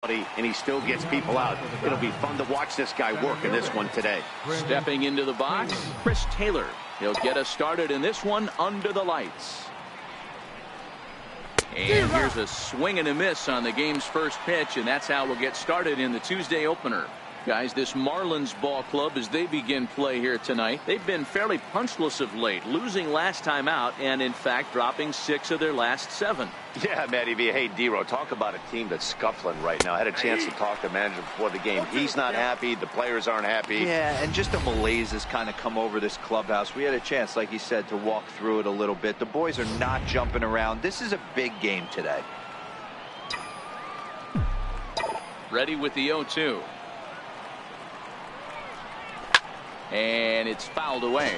And he still gets people out. It'll be fun to watch this guy work in this one today. Stepping into the box, Chris Taylor. He'll get us started in this one under the lights. And here's a swing and a miss on the game's first pitch, and that's how we'll get started in the Tuesday opener. Guys, this Marlins ball club, as they begin play here tonight, they've been fairly punchless of late, losing last time out and, in fact, dropping 6 of their last 7. Yeah, Matty V. Hey, D-Row, talk about a team that's scuffling right now. I had a chance to talk to the manager before the game. He's not happy. The players aren't happy. Yeah, and just a malaise has kind of come over this clubhouse. We had a chance, like you said, to walk through it a little bit. The boys are not jumping around. This is a big game today. Ready with the 0-2. And it's fouled away.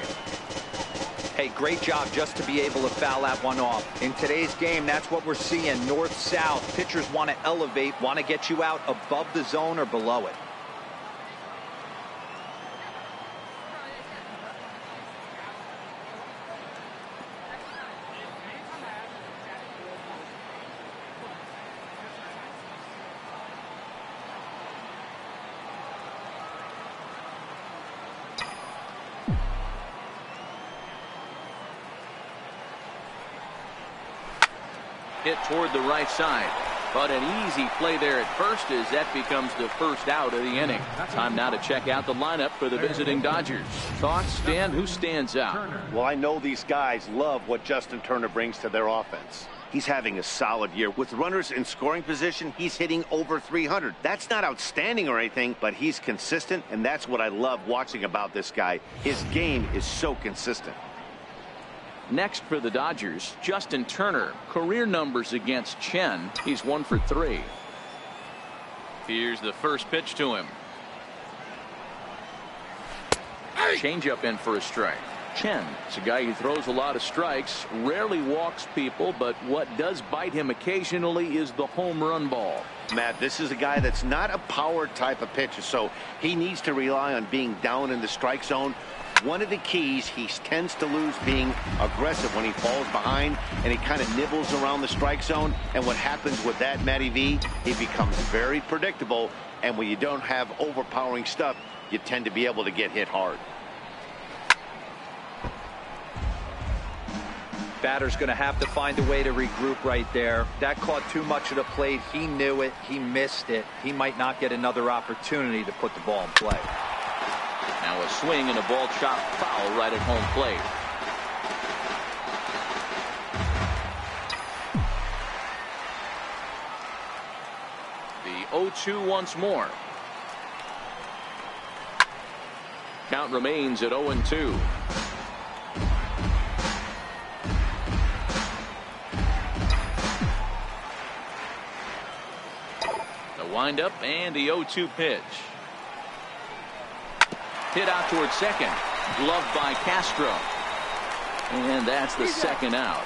Hey, great job just to be able to foul that one off. In today's game, that's what we're seeing. North-south. Pitchers want to elevate, want to get you out above the zone or below it. Hit toward the right side, but an easy play there at first as that becomes the first out of the inning. Time now to check out the lineup for the visiting Dodgers. Thoughts, Stan? Who stands out? Well, I know these guys love what Justin Turner brings to their offense. He's having a solid year. With runners in scoring position, he's hitting over 300. That's not outstanding or anything, but he's consistent, and that's what I love watching about this guy. His game is so consistent. Next for the Dodgers, Justin Turner. Career numbers against Chen. He's 1 for 3. Here's the first pitch to him. Changeup in for a strike. Chen is a guy who throws a lot of strikes, rarely walks people, but what does bite him occasionally is the home run ball. Matt, this is a guy that's not a power type of pitcher, so he needs to rely on being down in the strike zone. One of the keys, he tends to lose being aggressive when he falls behind and he kind of nibbles around the strike zone. And what happens with that, Matty V, he becomes very predictable. And when you don't have overpowering stuff, you tend to be able to get hit hard. Batter's going to have to find a way to regroup right there. That caught too much of the plate. He knew it. He missed it. He might not get another opportunity to put the ball in play. Now a swing and a ball chopped foul right at home plate. The 0-2 once more. Count remains at 0-2. The windup and the 0-2 pitch. Hit out towards second. Gloved by Castro. And that's the second out.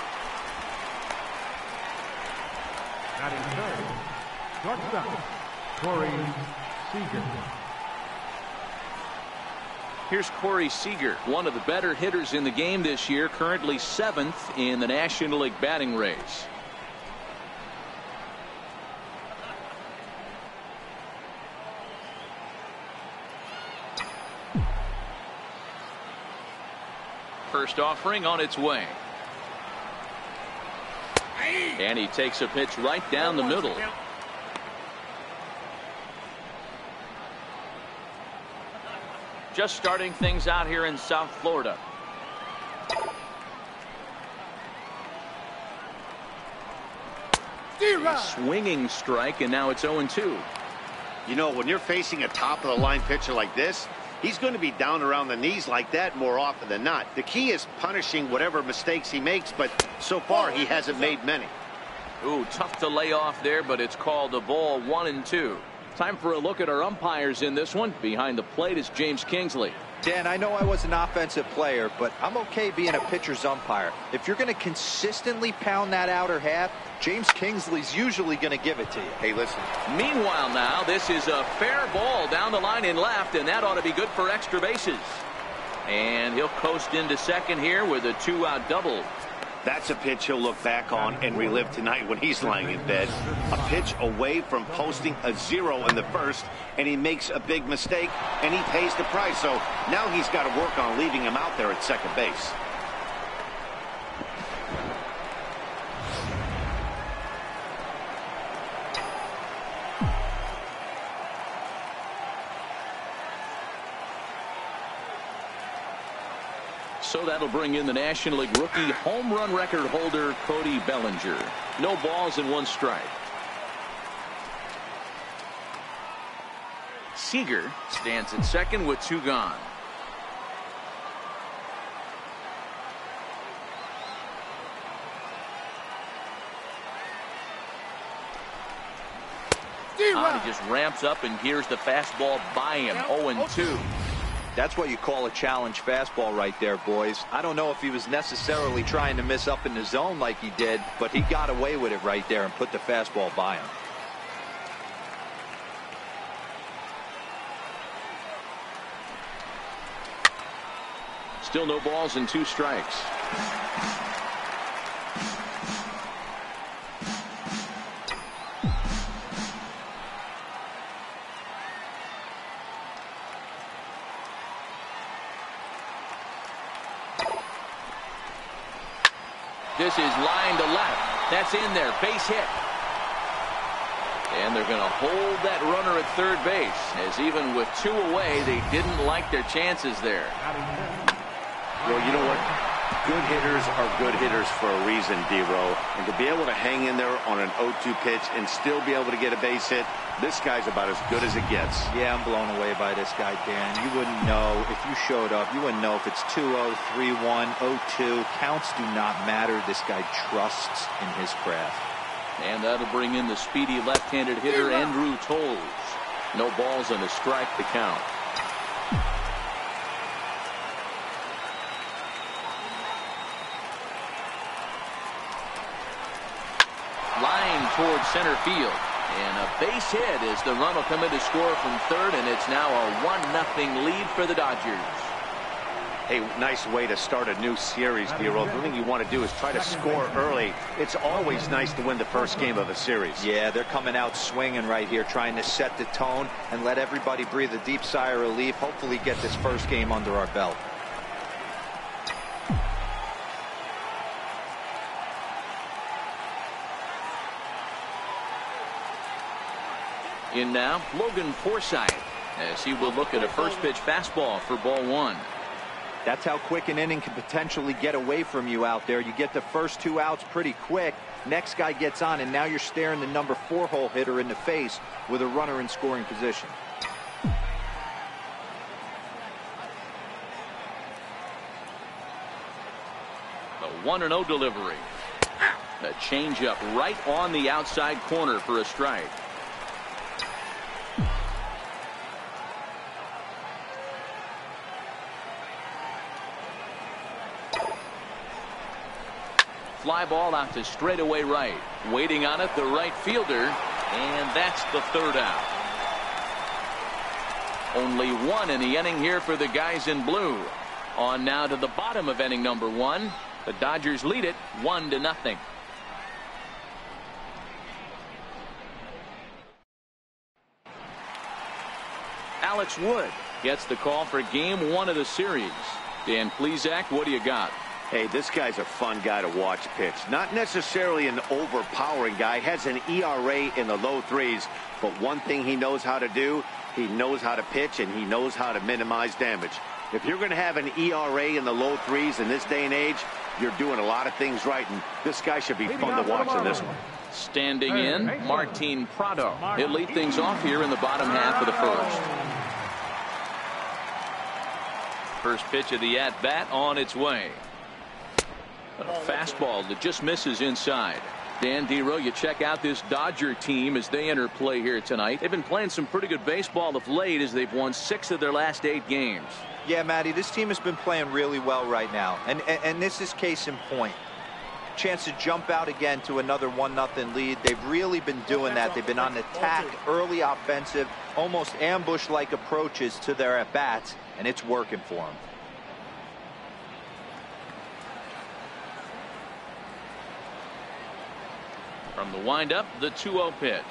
Batting third, shortstop, Corey Seager. Here's Corey Seager, one of the better hitters in the game this year, currently 7th in the National League batting race. First offering on its way. And he takes a pitch right down the middle. Just starting things out here in South Florida. A swinging strike, and now it's 0-2. You know, when you're facing a top-of-the-line pitcher like this, he's going to be down around the knees like that more often than not. The key is punishing whatever mistakes he makes, but so far he hasn't made many. Ooh, tough to lay off there, but it's called a ball. 1-2. Time for a look at our umpires in this one. Behind the plate is James Kingsley. Dan, I know I was an offensive player, but I'm okay being a pitcher's umpire. If you're going to consistently pound that outer half, James Kingsley's usually going to give it to you. Hey, listen. Meanwhile now, this is a fair ball down the line in left, and that ought to be good for extra bases. And he'll coast into second here with a 2-out double. That's a pitch he'll look back on and relive tonight when he's lying in bed. A pitch away from posting a 0 in the first, and he makes a big mistake, and he pays the price. So now he's got to work on leaving him out there at second base. So that'll bring in the National League rookie home run record holder Cody Bellinger. No balls and 1 strike. Seager stands at second with 2 gone. He just ramps up, and here's the fastball by him. 0-2. That's what you call a challenge fastball right there, boys. I don't know if he was necessarily trying to miss up in the zone like he did, but he got away with it right there and put the fastball by him. Still no balls and 2 strikes. This is line to left. That's in there. Base hit. And they're going to hold that runner at third base, as even with 2 away, they didn't like their chances there. Well, you know what? Good hitters are good hitters for a reason, D-Row. And to be able to hang in there on an 0-2 pitch and still be able to get a base hit, this guy's about as good as it gets. Yeah, I'm blown away by this guy, Dan. You wouldn't know if you showed up. You wouldn't know if it's 2-0, 3-1, 0-2. Counts do not matter. This guy trusts in his craft. And that'll bring in the speedy left-handed hitter Andrew Toles. No balls and a strike to count. Line towards center field. And a base hit as the run will come in to score from third, and it's now a 1-0 lead for the Dodgers. Hey, nice way to start a new series, D-Row. The thing you want to do is try to score early. It's always nice to win the first game of a series. Yeah, they're coming out swinging right here, trying to set the tone and let everybody breathe a deep sigh of relief. Hopefully get this first game under our belt. In now, Logan Forsythe, as he will look at a first pitch fastball for ball 1. That's how quick an inning can potentially get away from you out there. You get the first 2 outs pretty quick. Next guy gets on, and now you're staring the number 4 hole hitter in the face with a runner in scoring position. The 1-0 delivery. A changeup right on the outside corner for a strike. Fly ball out to straightaway right. Waiting on it, the right fielder. And that's the 3rd out. Only 1 in the inning here for the guys in blue. On now to the bottom of inning number 1. The Dodgers lead it 1-0. Alex Wood gets the call for game 1 of the series. Dan Plesac, what do you got? Hey, this guy's a fun guy to watch pitch. Not necessarily an overpowering guy. Has an ERA in the low 3s. But one thing he knows how to do, he knows how to pitch, and he knows how to minimize damage. If you're going to have an ERA in the low 3s in this day and age, you're doing a lot of things right, and this guy should be fun to watch in this one. Standing in, Martin Prado. He'll lead things off here in the bottom half of the first. First pitch of the at-bat on its way. A fastball that just misses inside. Dan D-Row, you check out this Dodger team as they enter play here tonight. They've been playing some pretty good baseball of late as they've won 6 of their last 8 games. Yeah, Matty, this team has been playing really well right now. And this is case in point. Chance to jump out again to another 1-0 lead. They've really been doing that. They've been on attack, early offensive, almost ambush-like approaches to their at-bats, and it's working for them. From the windup, the 2-0 pitch.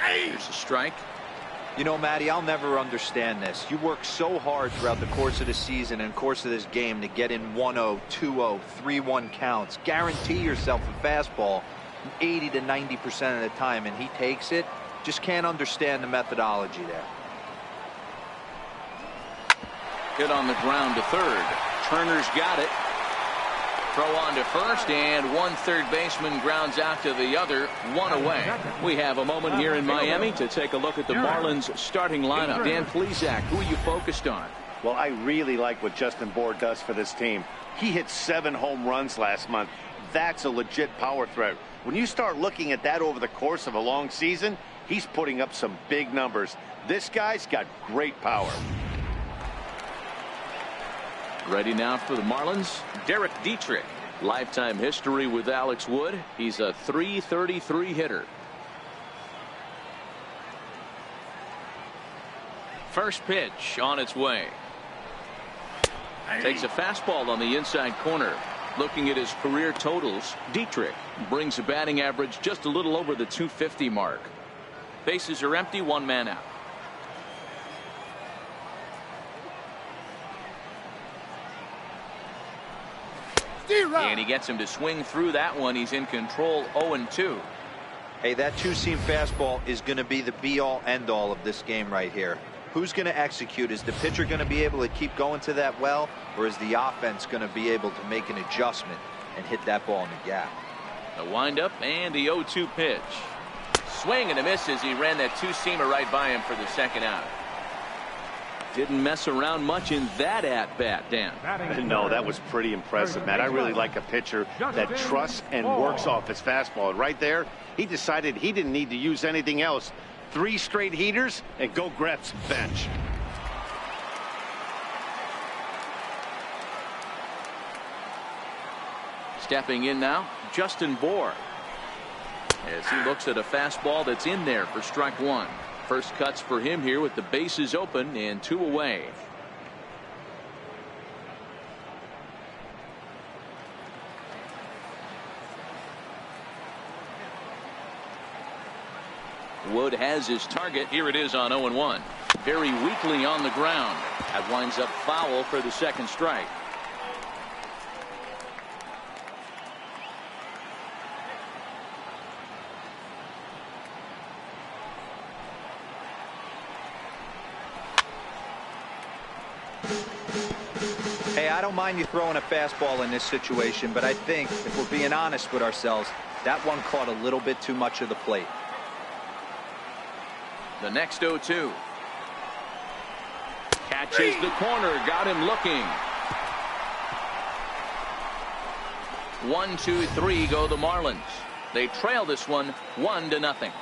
Here's a strike. You know, Matty, I'll never understand this. You work so hard throughout the course of the season and course of this game to get in 1-0, 2-0, 3-1 counts. Guarantee yourself a fastball 80 to 90% of the time, and he takes it. Just can't understand the methodology there. Hit on the ground to third. Turner's got it. Throw on to first, and one third baseman grounds out to the other, one away. We have a moment here in Miami to take a look at the Marlins starting lineup. Dan Plesac, who are you focused on? Well, I really like what Justin Bour does for this team. He hit 7 home runs last month. That's a legit power threat. When you start looking at that over the course of a long season, he's putting up some big numbers. This guy's got great power. Ready now for the Marlins, Derek Dietrich. Lifetime history with Alex Wood. He's a .333 hitter. First pitch on its way. Takes a fastball on the inside corner. Looking at his career totals, Dietrich brings a batting average just a little over the .250 mark. Bases are empty, 1 man out. And he gets him to swing through that one. He's in control, 0-2. Hey, that two-seam fastball is going to be the be-all, end-all of this game right here. Who's going to execute? Is the pitcher going to be able to keep going to that well, or is the offense going to be able to make an adjustment and hit that ball in the gap? The windup and the 0-2 pitch. Swing and a miss as he ran that two-seamer right by him for the second out. Didn't mess around much in that at-bat, Dan. No, that was pretty impressive, Matt. I really like a pitcher that trusts and works off his fastball. Right there, he decided he didn't need to use anything else. 3 straight heaters and go grab some bench. Stepping in now, Justin Bour. As he looks at a fastball that's in there for strike 1. First cuts for him here with the bases open and 2 away. Wood has his target. Here it is on 0-1. Very weakly on the ground. That winds up foul for the second strike. Hey, I don't mind you throwing a fastball in this situation, but I think if we're being honest with ourselves, that one caught a little bit too much of the plate. The next 0-2. Catches the corner, got him looking. 1, 2, 3 go the Marlins. They trail this one 1-0.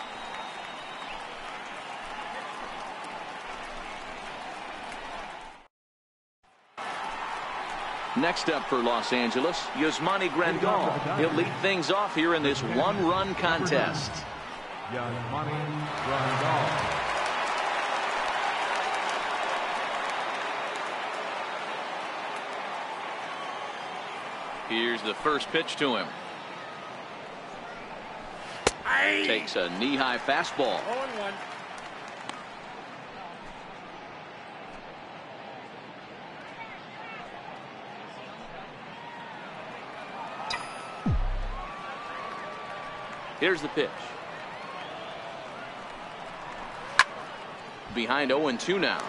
Next up for Los Angeles, Yasmani Grandal. He'll lead things off here in this 1-run contest. Yasmani Grandal. Here's the first pitch to him. Takes a knee-high fastball. 0-1. Here's the pitch. Behind 0-2 now.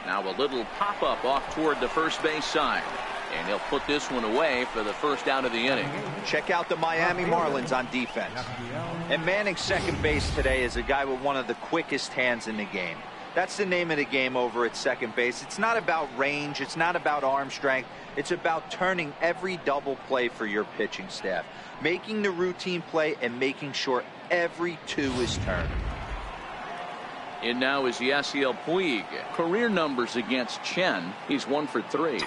Now a little pop-up off toward the first base side. And he'll put this one away for the first out of the inning. Check out the Miami Marlins on defense. And manning second base today is a guy with one of the quickest hands in the game. That's the name of the game over at second base. It's not about range. It's not about arm strength. It's about turning every double play for your pitching staff. Making the routine play and making sure every 2 is turned. And now is Yasiel Puig. Career numbers against Chen. He's 1 for 3.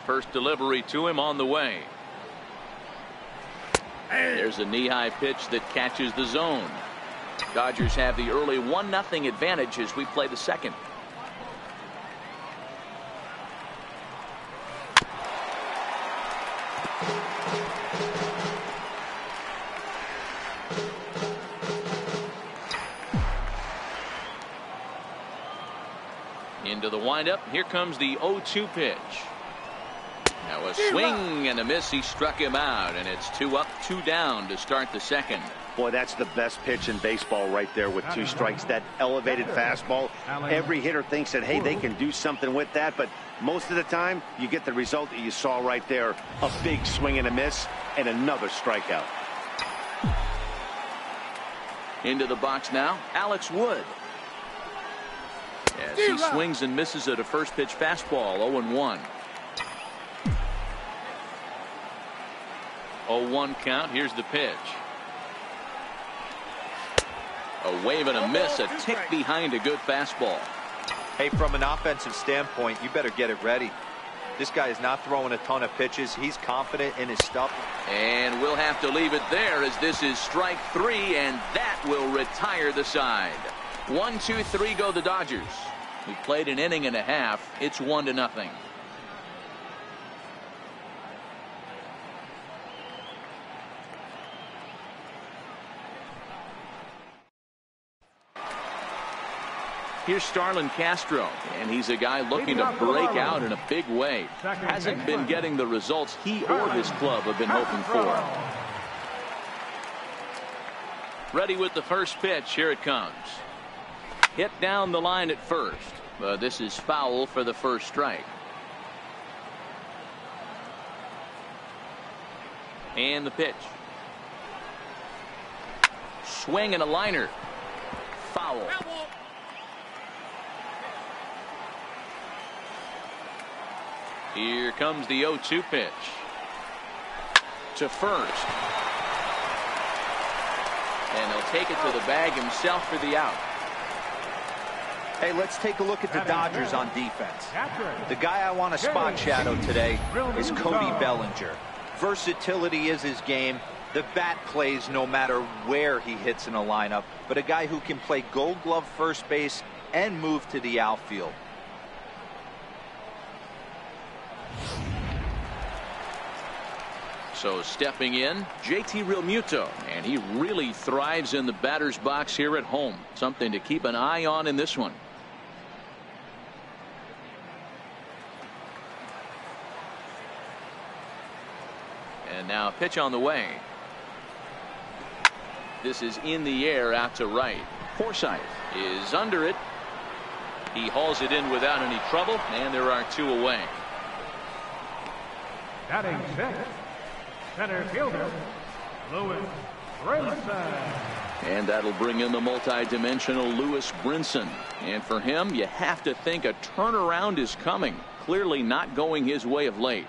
First delivery to him on the way. There's a knee-high pitch that catches the zone. Dodgers have the early 1-0 advantage as we play the second. Into the windup. Here comes the 0-2 pitch. Now a swing and a miss. He struck him out, and it's 2 up, 2 down to start the second. Boy, that's the best pitch in baseball right there with 2 strikes. That elevated fastball. Every hitter thinks that, hey, they can do something with that, but most of the time you get the result that you saw right there. A big swing and a miss and another strikeout. Into the box now, Alex Wood. As he swings and misses at a first pitch fastball. 0-1. 0-1 count. Here's the pitch. A wave and a miss. A tick behind a good fastball. Hey, from an offensive standpoint, you better get it ready. This guy is not throwing a ton of pitches. He's confident in his stuff. And we'll have to leave it there as this is strike 3, and that will retire the side. 1, 2, 3 go the Dodgers. We played an inning and a half. It's 1-0. Here's Starlin Castro, and he's a guy looking to break out in a big way. Hasn't been getting the results he or his club have been hoping for. Ready with the first pitch. Here it comes. Hit down the line at first. This is foul for the first strike. And the pitch. Swing and a liner. Foul. Here comes the 0-2 pitch. To first. And he'll take it to the bag himself for the out. Hey, let's take a look at the Dodgers on defense. The guy I want to spot shadow today is Cody Bellinger. Versatility is his game. The bat plays no matter where he hits in a lineup, but a guy who can play Gold Glove first base and move to the outfield. So stepping in, JT Realmuto, and he really thrives in the batter's box here at home. Something to keep an eye on in this one. And now a pitch on the way. This is in the air out to right. Forsythe is under it. He hauls it in without any trouble, and there are 2 away. Batting 6, center fielder, Lewis Brinson. And that'll bring in the multi-dimensional Lewis Brinson. And for him, you have to think a turnaround is coming. Clearly not going his way of late.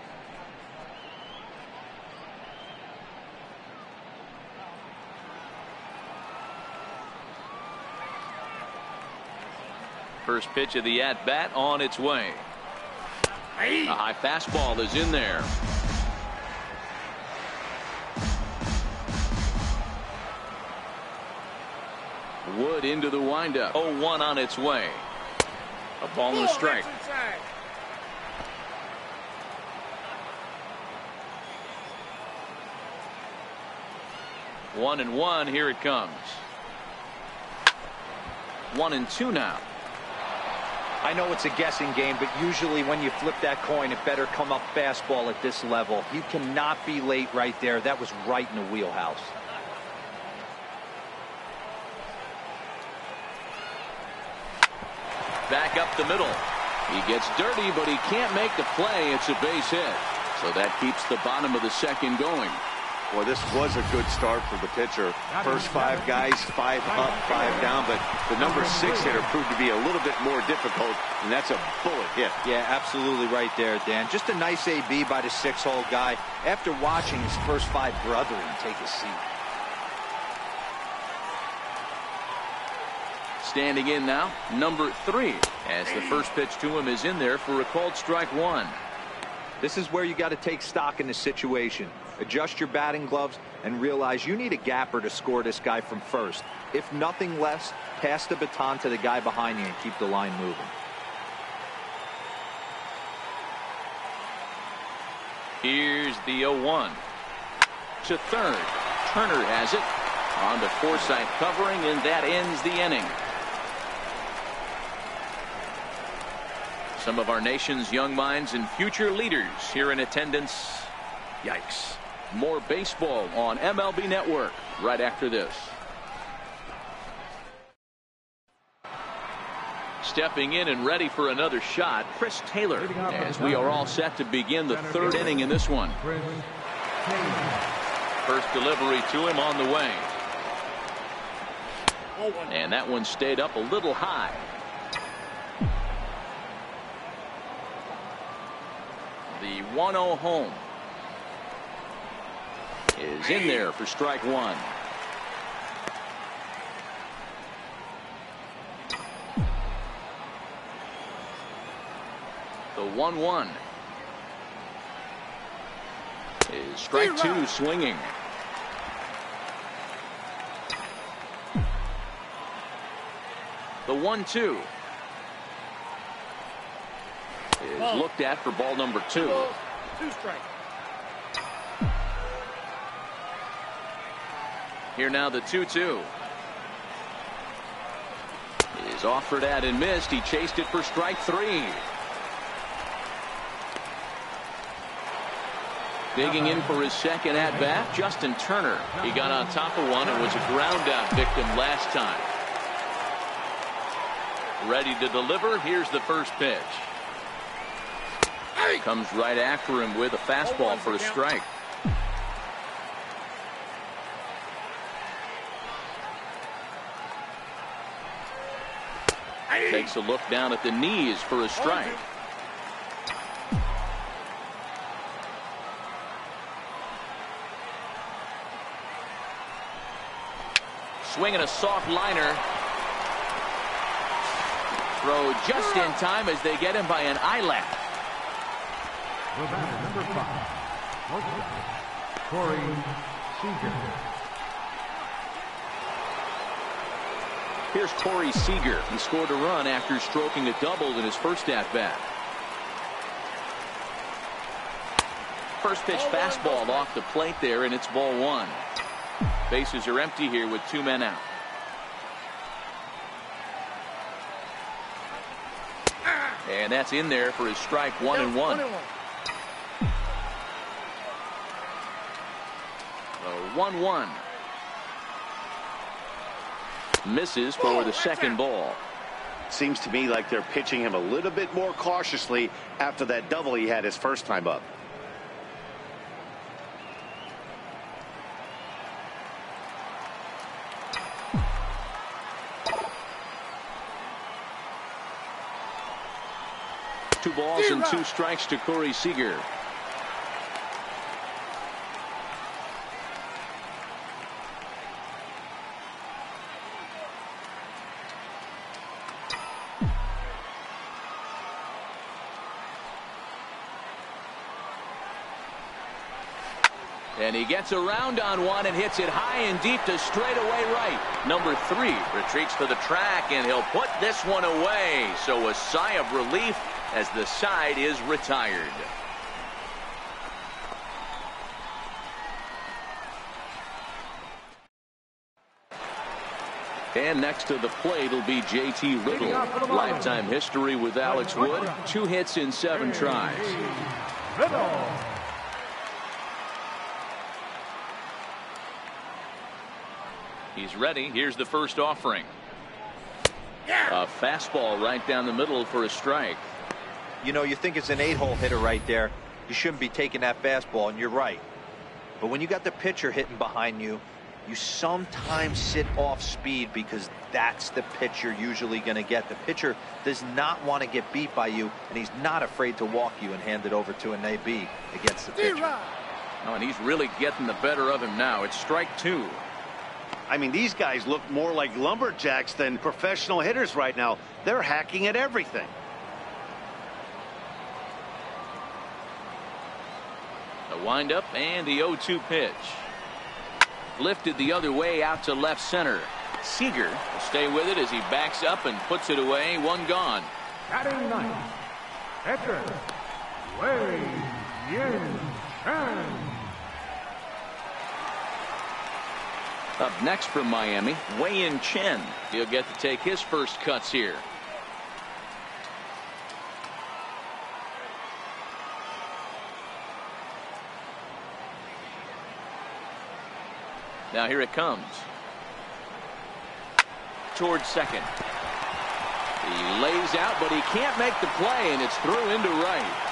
First pitch of the at-bat on its way. A high fastball is in there. Wood into the windup. 0-1 on its way. A ball and a strike. 1-1. Here it comes. 1-2 now. I know it's a guessing game, but usually when you flip that coin, it better come up fastball at this level. You cannot be late right there. That was right in the wheelhouse. Back up the middle. He gets dirty, but he can't make the play. It's a base hit. So that keeps the bottom of the second going. Well, this was a good start for the pitcher. First 5 guys, 5 up, 5 down, but the number 6 hitter proved to be a little bit more difficult, and that's a bullet hit. Yeah, absolutely right there, Dan. Just a nice AB by the 6-hole guy after watching his first 5 brethren take a seat. Standing in now, number 3, as the first pitch to him is in there for a called strike 1. This is where you got to take stock in the situation. adjust your batting gloves, and realize you need a gapper to score this guy from first. If nothing less, pass the baton to the guy behind you and keep the line moving. Here's the 0-1. To third. Turner has it. On to Forsythe covering, and that ends the inning. Some of our nation's young minds and future leaders here in attendance. Yikes. More baseball on MLB Network right after this. Stepping in and ready for another shot, Chris Taylor, as we are all set to begin the third inning in this one. First delivery to him on the way. And that one stayed up a little high. The 1-0 home is in there for strike one. The 1-1 is strike two, swinging. The 1-2 is looked at for ball number 2. 2 strikes. Here now the 2-2 is offered at and missed. He chased it for strike 3. Digging in for his second at bat, Justin Turner. He got on top of one and was a ground out victim last time. Ready to deliver. Here's the first pitch. Comes right after him with a fastball for a strike. Takes a look down at the knees for a strike. Swinging a soft liner. Throw just in time as they get him by an eyelap. The batter, number 5, Corey Seager. Here's Corey Seager. He scored a run after stroking a double in his first at bat. First pitch fastball off the plate there, and it's ball 1. Bases are empty here with 2 men out. And that's in there for his strike 1-1. 1-1 misses for the second ball. Seems to me like they're pitching him a little bit more cautiously after that double he had his first time up. Two balls and 2 strikes to Corey Seager. And he gets around on one and hits it high and deep to straightaway right. Number 3 retreats to the track, and he'll put this one away. So a sigh of relief as the side is retired. And next to the plate will be J.T. Riddle. Lifetime history with Alex Wood. 2 hits in 7 tries. Riddle. He's ready. Here's the first offering. A fastball right down the middle for a strike. You know, you think it's an 8-hole hitter right there. You shouldn't be taking that fastball, and you're right. But when you got the pitcher hitting behind you, you sometimes sit off speed because that's the pitch you're usually going to get. The pitcher does not want to get beat by you, and he's not afraid to walk you and hand it over to an AB against the pitcher. Oh, and he's really getting the better of him now. It's strike 2. I mean, these guys look more like lumberjacks than professional hitters right now. They're hacking at everything. The The windup and the 0-2 pitch. Lifted the other way out to left center. Seager will stay with it as he backs up and puts it away. One gone. Batting ninth, pitcher, Wei Yin Chen. Up next from Miami, Wei-Yin Chen. He'll get to take his first cuts here. Now here it comes. Towards second. He lays out, but he can't make the play, and it's through into right.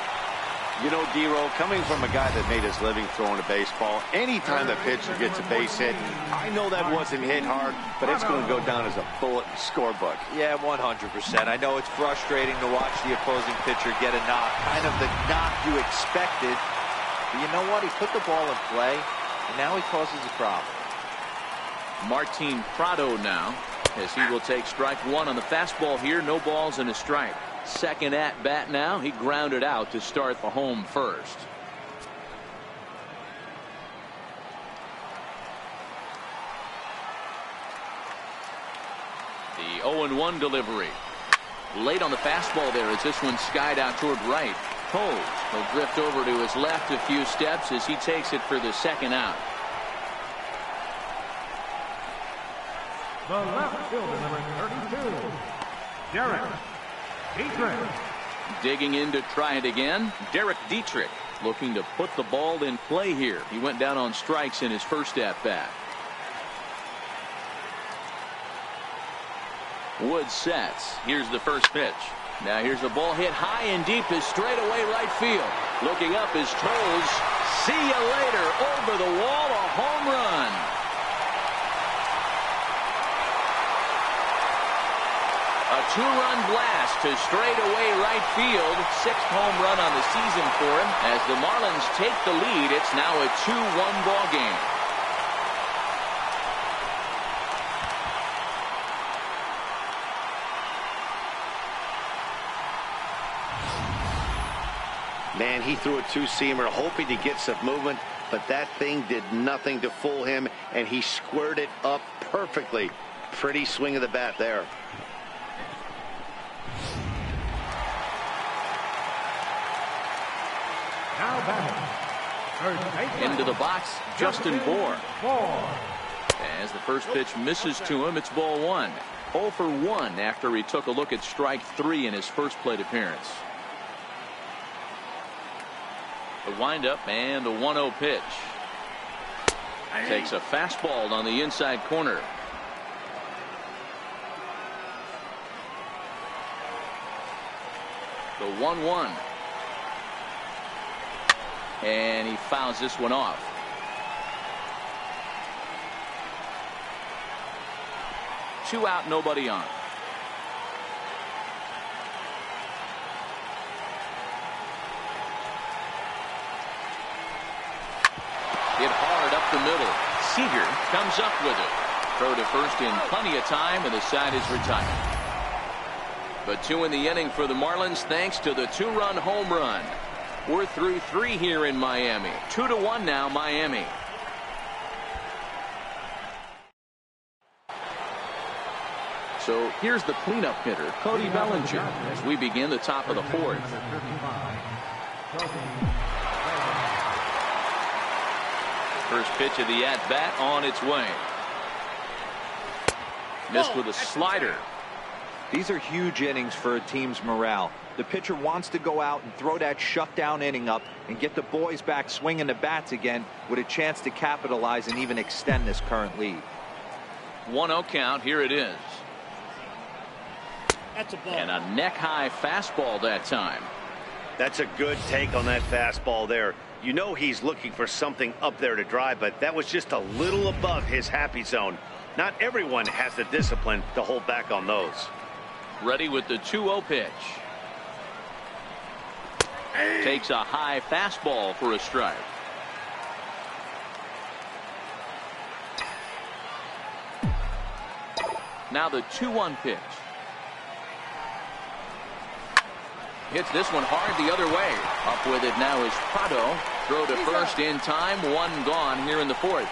You know, D-Roll, coming from a guy that made his living throwing a baseball, anytime the pitcher gets a base hit, I know that wasn't hit hard, but it's going to go down as a bullet in the scorebook. Yeah, 100%. I know it's frustrating to watch the opposing pitcher get a knock, kind of the knock you expected. But you know what? He put the ball in play, and now he causes a problem. Martin Prado now, as he will take strike one on the fastball here. No balls and a strike. Second at bat now. He grounded out to start the home first. The 0-1 delivery. Late on the fastball there as this one skied out toward right. Pose will drift over to his left a few steps as he takes it for the second out. The left fielder, number 32, Dietrich. Digging in to try it again. Derek Dietrich looking to put the ball in play here. He went down on strikes in his first at bat. Wood sets. Here's the first pitch. Now here's a ball hit high and deep to straightaway right field. Looking up is Toles. See you later. Over the wall, a home run. A two-run blast to straightaway right field. Sixth home run on the season for him. As the Marlins take the lead, it's now a 2-1 ball game. Man, he threw a two-seamer hoping to get some movement, but that thing did nothing to fool him, and he squared it up perfectly. Pretty swing of the bat there. Now batting, third baseman, Into the box, Justin Bour. Bour. As the first pitch misses to him, it's ball one. 0 for 1 after he took a look at strike 3 in his first plate appearance. The windup and the 1-0 pitch. Takes a fastball on the inside corner. The 1-1. And he fouls this one off. Two out, nobody on. Hit hard up the middle. Seager comes up with it. Throw to first in plenty of time, and the side is retired. But 2 in the inning for the Marlins thanks to the 2-run home run. We're through 3 here in Miami. 2-1 now, Miami. So here's the cleanup hitter, Cody Bellinger, as we begin the top of the 4th. First pitch of the at-bat on its way. Missed with a slider. These are huge innings for a team's morale. The pitcher wants to go out and throw that shutdown inning up and get the boys back swinging the bats again with a chance to capitalize and even extend this current lead. 1-0 count. Here it is. That's a ball. And a neck-high fastball that time. That's a good take on that fastball there. You know he's looking for something up there to drive, but that was just a little above his happy zone. Not everyone has the discipline to hold back on those. Ready with the 2-0 pitch. Takes a high fastball for a strike. Now the 2-1 pitch. Hits this one hard the other way. Up with it now is Prado. throw to first in time. One gone here in the fourth.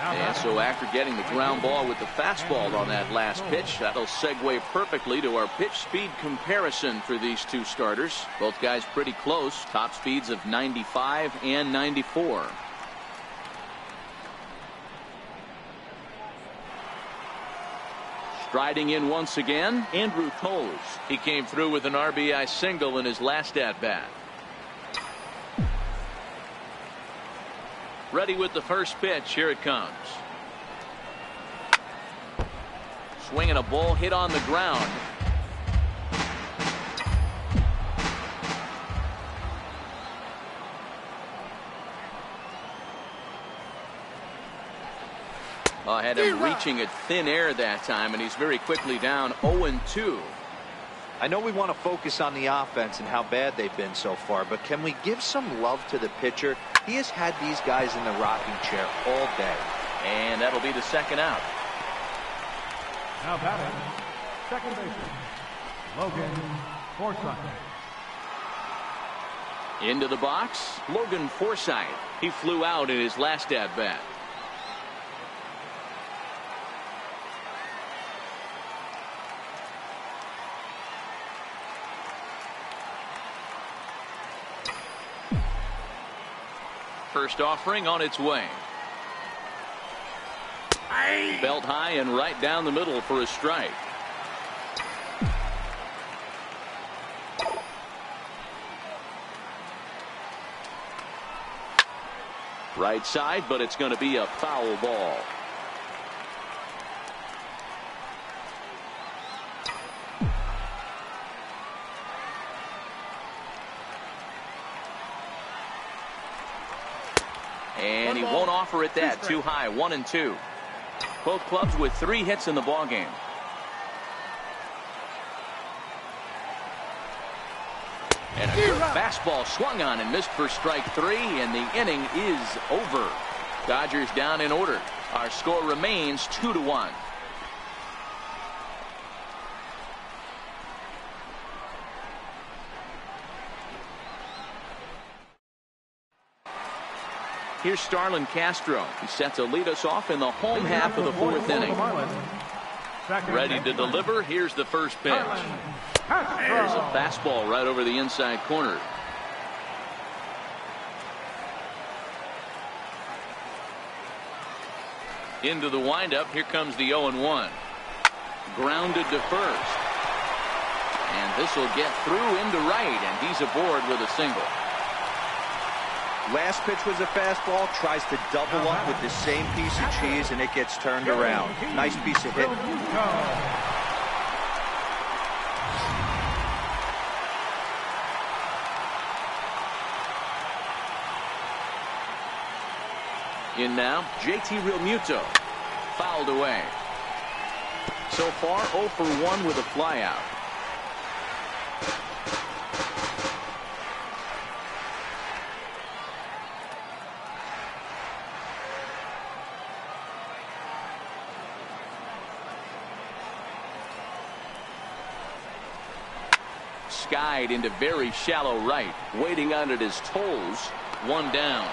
And so after getting the ground ball with the fastball on that last pitch, that'll segue perfectly to our pitch speed comparison for these two starters. Both guys pretty close. Top speeds of 95 and 94. Striding in once again, Andrew Toles. He came through with an RBI single in his last at-bat. Ready with the first pitch. Here it comes. Swinging a ball hit on the ground. Had him reaching at thin air that time, and he's very quickly down 0-2. I know we want to focus on the offense and how bad they've been so far, but can we give some love to the pitcher? He has had these guys in the rocking chair all day. And that'll be the second out. Now batting, second baseman, Logan Forsythe. Into the box, Logan Forsythe. He flew out in his last at-bat. First offering on its way. Belt high and right down the middle for a strike. Right side, but it's going to be a foul ball. And he won't offer it that. Too high. 1-2. Both clubs with 3 hits in the ball game. And a good fastball swung on and missed for strike 3, and the inning is over. Dodgers down in order. Our score remains 2-1. Here's Starlin Castro. He's set to lead us off in the home half of the 4th inning. Ready to deliver. Here's the first pitch. There's a fastball right over the inside corner. Into the windup. Here comes the 0-1. Grounded to first. And this will get through into right, and he's aboard with a single. Last pitch was a fastball, tries to double up with the same piece of cheese, and it gets turned around. Nice piece of hit. In now, JT Realmuto. Fouled away. So far, 0 for 1 with a flyout. Skied into very shallow right. Waiting on it is Toles. 1 down.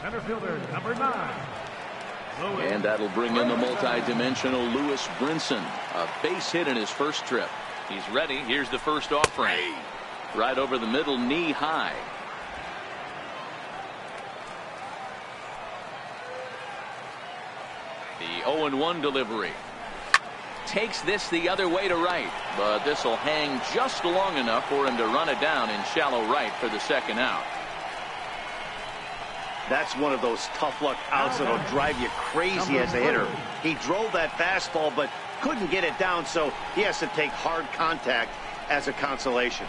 Center fielder, number 9. And that'll bring in the multi-dimensional Lewis Brinson. A base hit in his first trip. He's ready. Here's the first offering. Right over the middle, knee high. The 0-1 delivery. Takes this the other way to right, but this will hang just long enough for him to run it down in shallow right for the second out. That's one of those tough luck outs that'll drive you crazy as a hitter. He drove that fastball but couldn't get it down, so he has to take hard contact as a consolation.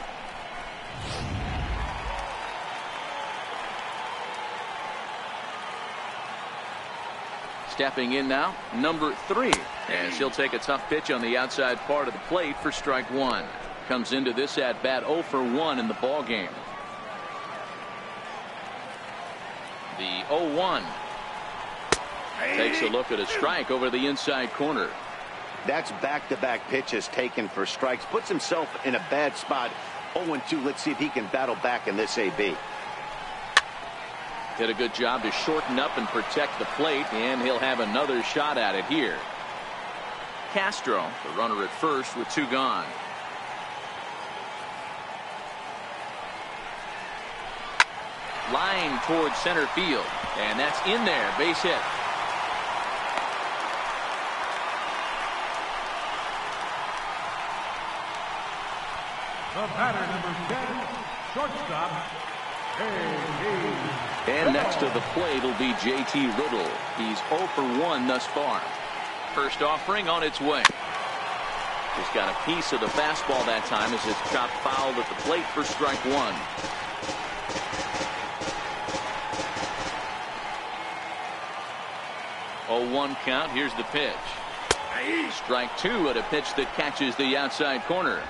Stepping in now, number 3, as he'll take a tough pitch on the outside part of the plate for strike 1. Comes into this at bat 0 for 1 in the ball game. The 0-1 takes a look at a strike over the inside corner. That's back-to-back pitches taken for strikes. Puts himself in a bad spot. 0-2. Let's see if he can battle back in this AB. Did a good job to shorten up and protect the plate, and he'll have another shot at it here. Castro, the runner at first with 2 gone. Line towards center field, and that's in there. Base hit. The batter, number 10, shortstop, J.T. And next to the plate will be J.T. Riddle. He's 0 for 1 thus far. First offering on its way. Just got a piece of the fastball that time as it's chopped fouled at the plate for strike 1. Oh, 1 count. Here's the pitch. Strike 2 at a pitch that catches the outside corner.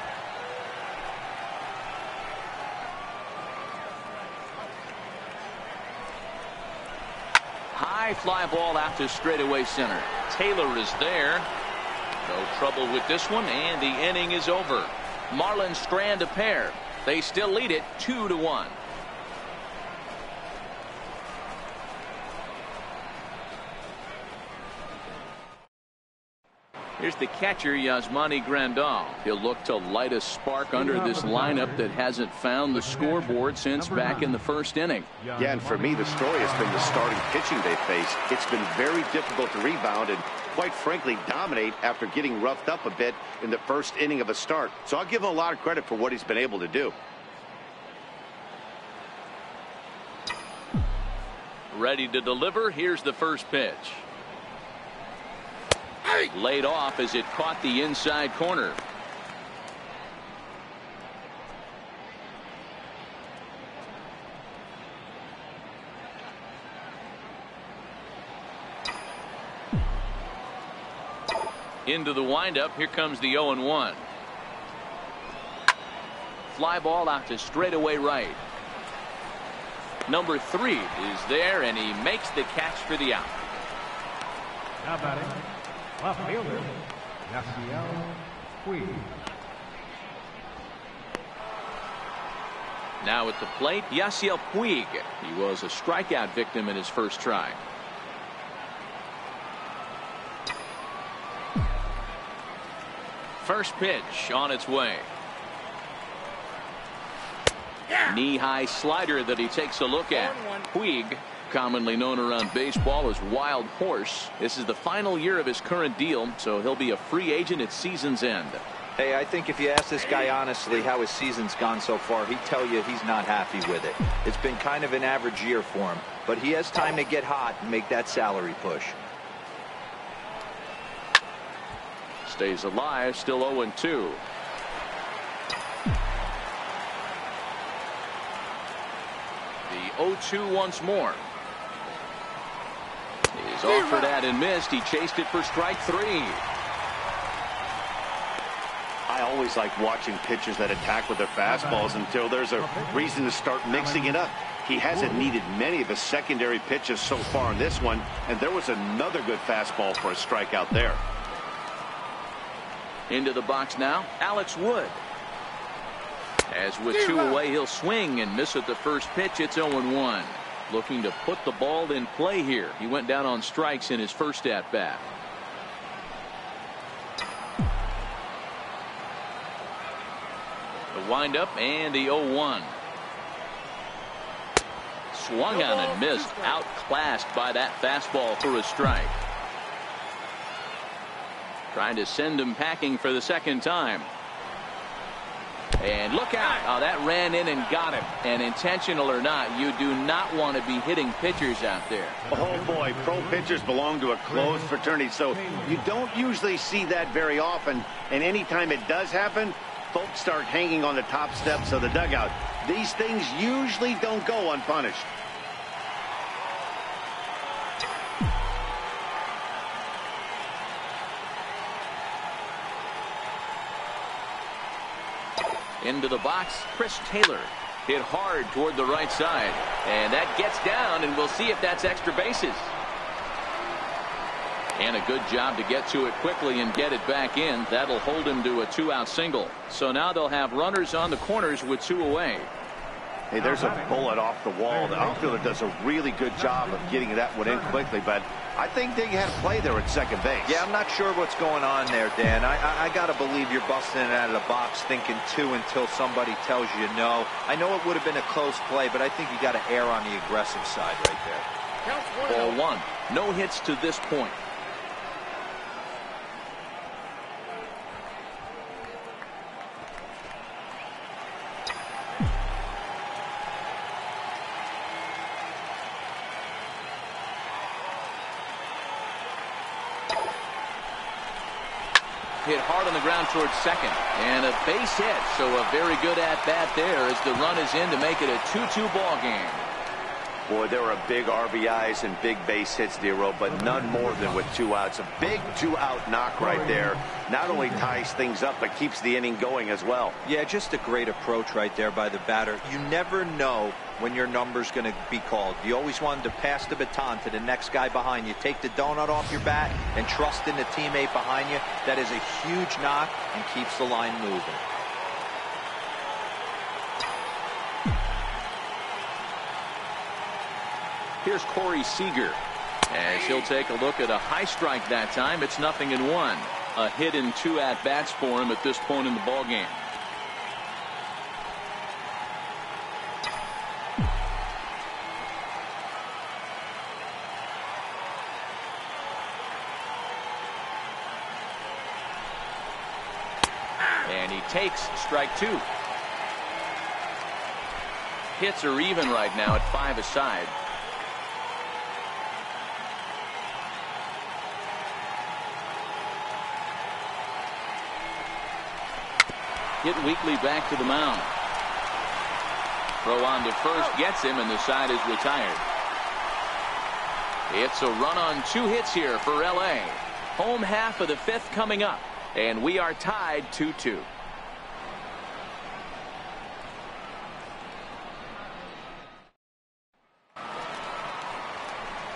High fly ball out to straightaway center. Taylor is there. No trouble with this one, and the inning is over. Marlins strand a pair. They still lead it 2-1. Here's the catcher, Yasmani Grandal. He'll look to light a spark under this lineup that hasn't found the scoreboard since back in the first inning. Yeah, and for me, the story has been the starting pitching they face. It's been very difficult to rebound and, quite frankly, dominate after getting roughed up a bit in the first inning of a start. So I'll give him a lot of credit for what he's been able to do. Ready to deliver. Here's the first pitch. Laid off as it caught the inside corner. Into the windup. Here comes the 0-1. Fly ball out to straightaway right. Number 3 is there, and he makes the catch for the out. Now batting, left fielder, Yasiel Puig. Now at the plate, Yasiel Puig. He was a strikeout victim in his first try. First pitch on its way. Knee-high slider that he takes a look at. Puig, commonly known around baseball as Wild Horse. This is the final year of his current deal, so he'll be a free agent at season's end. Hey, I think if you ask this guy honestly how his season's gone so far, he'd tell you he's not happy with it. It's been kind of an average year for him, but he has time to get hot and make that salary push. Stays alive, still 0-2. The 0-2 once more. He's offered at and missed. He chased it for strike 3. I always like watching pitchers that attack with their fastballs until there's a reason to start mixing it up. He hasn't needed many of his secondary pitches so far in this one, and there was another good fastball for a strikeout there. Into the box now, Alex Wood. As with 2 away, he'll swing and miss at the first pitch. It's 0-1. Looking to put the ball in play here. He went down on strikes in his first at bat. The windup and the 0-1. Swung on and missed. Outclassed by that fastball for a strike. Trying to send him packing for the second time. And look out. Oh, that ran in and got him. And intentional or not, you do not want to be hitting pitchers out there. Oh boy, pro pitchers belong to a closed fraternity, so you don't usually see that very often. And anytime it does happen, folks start hanging on the top steps of the dugout. These things usually don't go unpunished. Into the box, Chris Taylor hit hard toward the right side, and that gets down, and we'll see if that's extra bases. And a good job to get to it quickly and get it back in. That'll hold him to a 2-out single. So now they'll have runners on the corners with 2 away. Hey, there's a bullet off the wall. The outfielder does a really good job of getting that one in quickly, but I think they had a play there at second base. Yeah, I'm not sure what's going on there, Dan. I got to believe you're busting it out of the box thinking 2 until somebody tells you no. I know it would have been a close play, but I think you got to err on the aggressive side right there. Ball 1. No hits to this point. Hit hard on the ground towards second, and a base hit, so a very good at bat there as the run is in to make it a 2-2 ball game. Boy, there were big RBIs and big base hits, Dero, but none more than with 2 outs. A big 2-out knock right there. Not only ties things up, but keeps the inning going as well. Yeah, just a great approach right there by the batter. You never know when your number's going to be called. You always wanted to pass the baton to the next guy behind you. Take the donut off your bat and trust in the teammate behind you. That is a huge knock and keeps the line moving. Here's Corey Seager as he'll take a look at a high strike that time. It's 0-1. A hit in 2 at-bats for him at this point in the ball game. And he takes strike 2. Hits are even right now at 5 aside. Hit weakly back to the mound. Throw on to first gets him, and the side is retired. It's a run on 2 hits here for LA. Home half of the 5th coming up, and we are tied 2-2.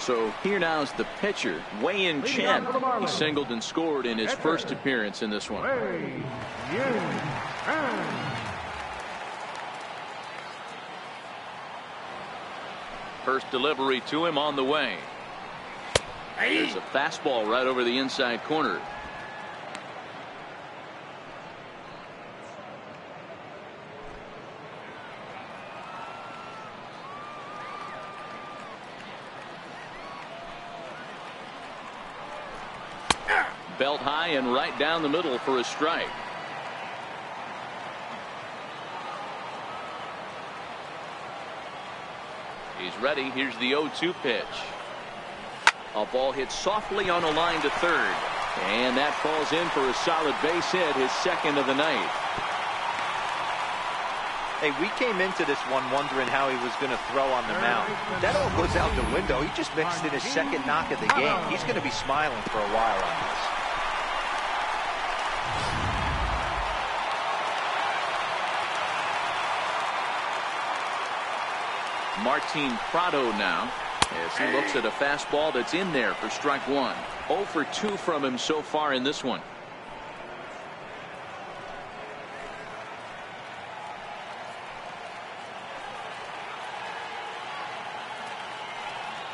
So here now's the pitcher, Wei-Yin Chen. He singled and scored in his first appearance in this one. First delivery to him on the way. There's a fastball right over the inside corner. Belt high and right down the middle for a strike. He's ready. Here's the 0-2 pitch. A ball hit softly on a line to third, and that falls in for a solid base hit, his 2nd of the night. Hey, we came into this one wondering how he was going to throw on the mound. That all goes out the window. He just mixed in his 2nd knock of the game. He's going to be smiling for a while on this. Martin Prado now as he looks at a fastball that's in there for strike 1. 0 for 2 from him so far in this one.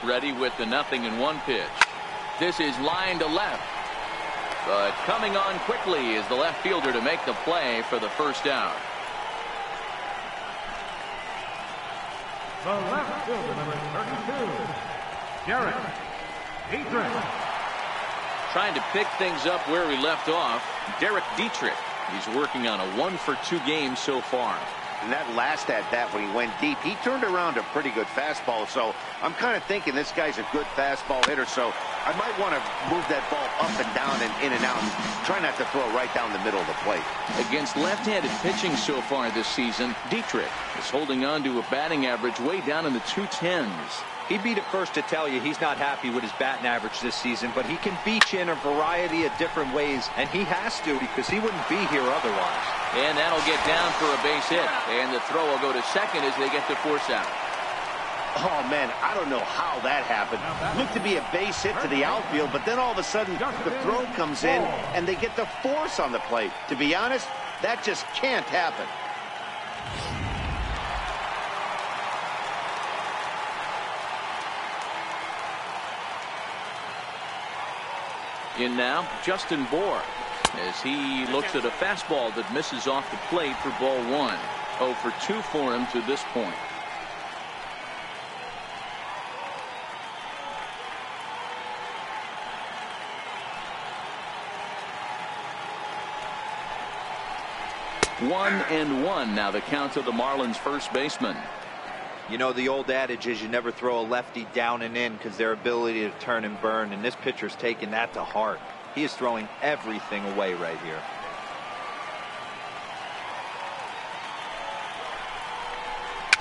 Ready with the 0-1 pitch. This is line to left, but coming on quickly is the left fielder to make the play for the first out. The left fielder, number 32, Dietrich. Trying to pick things up where he left off, Dietrich. He's working on a 1 for 2 game so far. And that last at bat when he went deep, he turned around a pretty good fastball. So I'm kind of thinking this guy's a good fastball hitter. So I might want to move that ball up and down and in and out and try not to throw right down the middle of the plate. Against left-handed pitching so far this season, Dietrich is holding on to a batting average way down in the 210s. He'd be the first to tell you he's not happy with his batting average this season, but he can beat you in a variety of different ways, and he has to because he wouldn't be here otherwise. And that'll get down for a base hit, and the throw will go to second as they get the force out. Oh, man, I don't know how that happened. Looked to be a base hit to the outfield, but then all of a sudden the throw comes in and they get the force on the plate. To be honest, that just can't happen. In now, Justin Bohr, as he looks at a fastball that misses off the plate for ball 1. 0 for 2 for him to this point. One and one now the count to the Marlins first baseman. You know, the old adage is you never throw a lefty down and in because their ability to turn and burn, and this pitcher's taking that to heart. He is throwing everything away right here.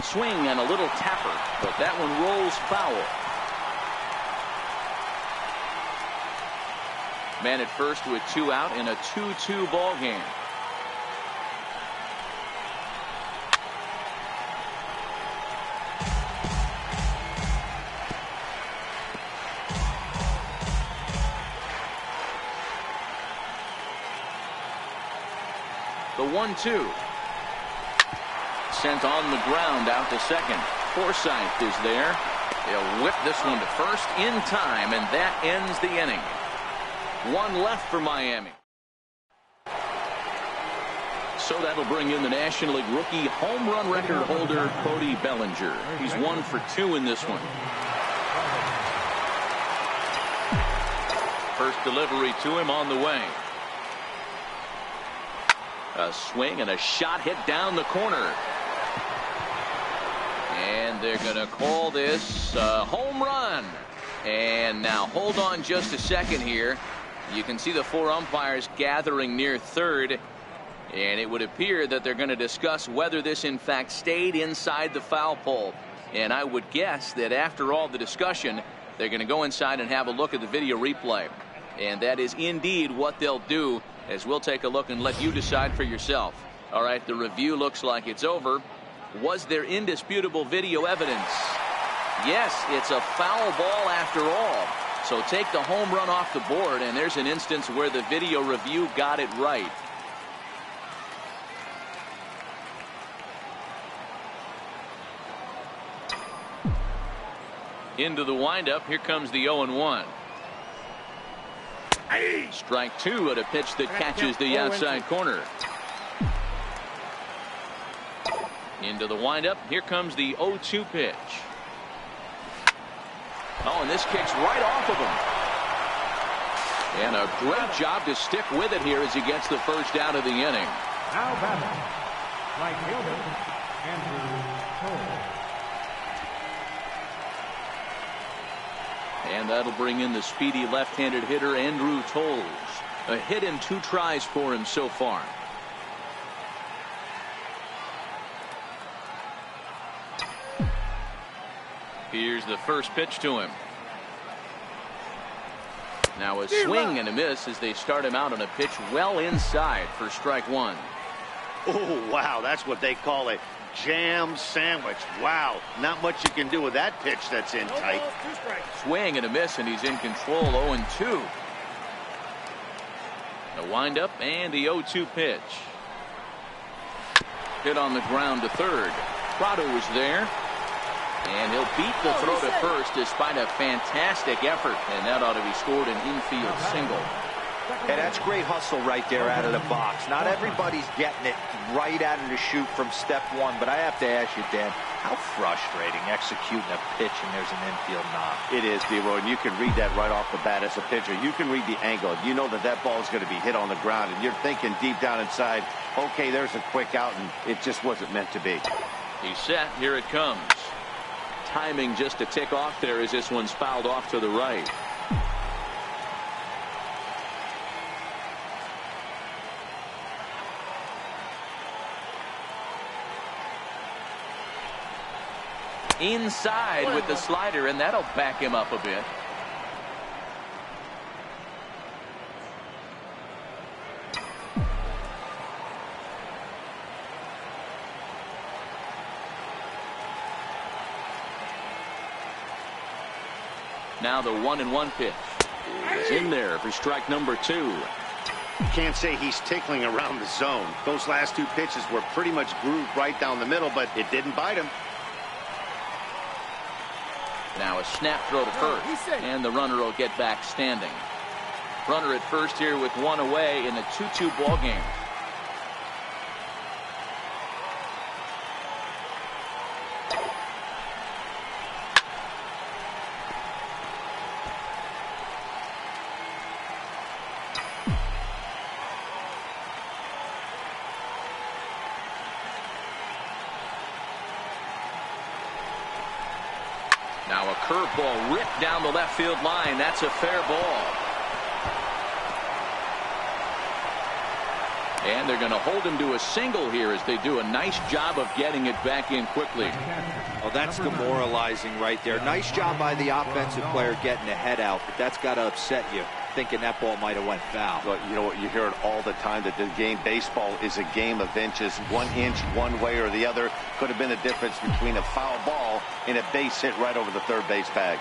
Swing and a little tapper, but that one rolls foul. Man at first with 2 out in a 2-2 ball game. The 1-2. Sent on the ground out to second. Forsythe is there. He'll whip this one to first in time, and that ends the inning. 1 left for Miami. So that'll bring in the National League rookie home run record holder Cody Bellinger. He's 1 for 2 in this one. First delivery to him on the way. A swing and a shot hit down the corner. And they're going to call this a home run. And now hold on just a second here. You can see the 4 umpires gathering near third. And it would appear that they're going to discuss whether this in fact stayed inside the foul pole. And I would guess that after all the discussion, they're going to go inside and have a look at the video replay. And that is indeed what they'll do, as we'll take a look and let you decide for yourself. All right, the review looks like it's over. Was there indisputable video evidence? Yes, it's a foul ball after all. So take the home run off the board, and there's an instance where the video review got it right. Into the windup. Here comes the 0-1. Strike 2 at a pitch that catches the outside corner. Into the windup. Here comes the 0-2 pitch. Oh, and this kicks right off of him. And a great job to stick with it here as he gets the first out of the inning. Now batting, right fielder, Andrew Toll. And that'll bring in the speedy left-handed hitter Andrew Toles. A hit in 2 tries for him so far. Here's the first pitch to him. Now a swing and a miss as they start him out on a pitch well inside for strike 1. Oh, wow, that's what they call a jam sandwich. Wow, not much you can do with that pitch that's in tight. Swing and a miss, and he's in control. 0-2. The windup and the 0-2 pitch. Hit on the ground to third. Prado is there. And he'll beat the throw to first despite a fantastic effort. And that ought to be scored an infield single. And that's great hustle right there out of the box. Not everybody's getting it right out of the chute from step 1. But I have to ask you, Dan, how frustrating executing a pitch and there's an infield knock. It is, D-Roy, and you can read that right off the bat as a pitcher. You can read the angle. You know that that ball is going to be hit on the ground, and you're thinking deep down inside, okay, there's a quick out, and it just wasn't meant to be. He's set. Here it comes. Timing just a tick off there as this one's fouled off to the right. Inside with the slider, and that'll back him up a bit. Now the 1-1 pitch is in there for strike number 2. You can't say he's tickling around the zone. Those last 2 pitches were pretty much grooved right down the middle, but it didn't bite him. Now a snap throw to first, and the runner will get back standing. Runner at first here with 1 away in a 2-2 ball game. Now a curveball ripped down the left field line. That's a fair ball. And they're going to hold him to a single here as they do a nice job of getting it back in quickly. Oh, that's demoralizing right there. Nice job by the offensive player getting the head out, but that's got to upset you, thinking that ball might have went foul. But you know what, you hear it all the time that the game, baseball is a game of inches. 1 inch one way or the other could have been the difference between a foul ball and a base hit right over the third base bag.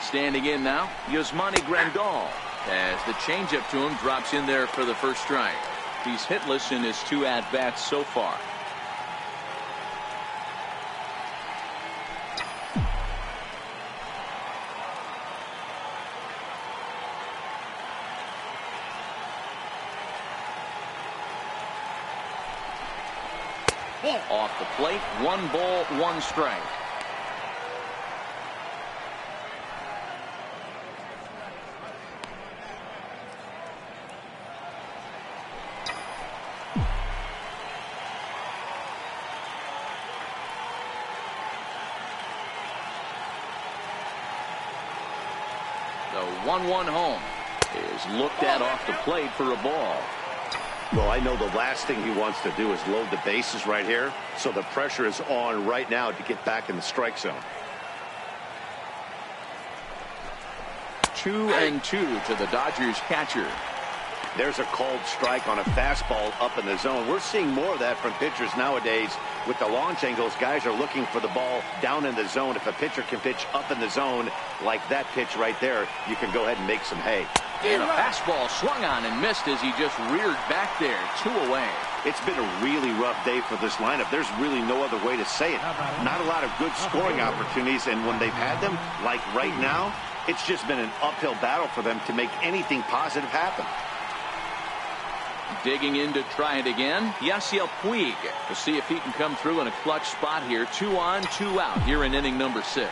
Standing in now, Yasmani Grandal, as the changeup to him drops in there for the first strike. He's hitless in his 2 at-bats so far. Off the plate, 1 ball, 1 strike. The 1-1 home is looked at off the plate for a ball. Well, I know the last thing he wants to do is load the bases right here, so the pressure is on right now to get back in the strike zone. 2-2 to the Dodgers catcher. There's a called strike on a fastball up in the zone. We're seeing more of that from pitchers nowadays. With the launch angles, guys are looking for the ball down in the zone. If a pitcher can pitch up in the zone like that pitch right there, you can go ahead and make some hay. And a fastball swung on and missed as he just reared back there. 2 away. It's been a really rough day for this lineup. There's really no other way to say it. Not a lot of good scoring opportunities, and when they've had them, like right now, it's just been an uphill battle for them to make anything positive happen. Digging in to try it again, Yasiel Puig, to see if he can come through in a clutch spot here. 2 on, 2 out here in inning number 6.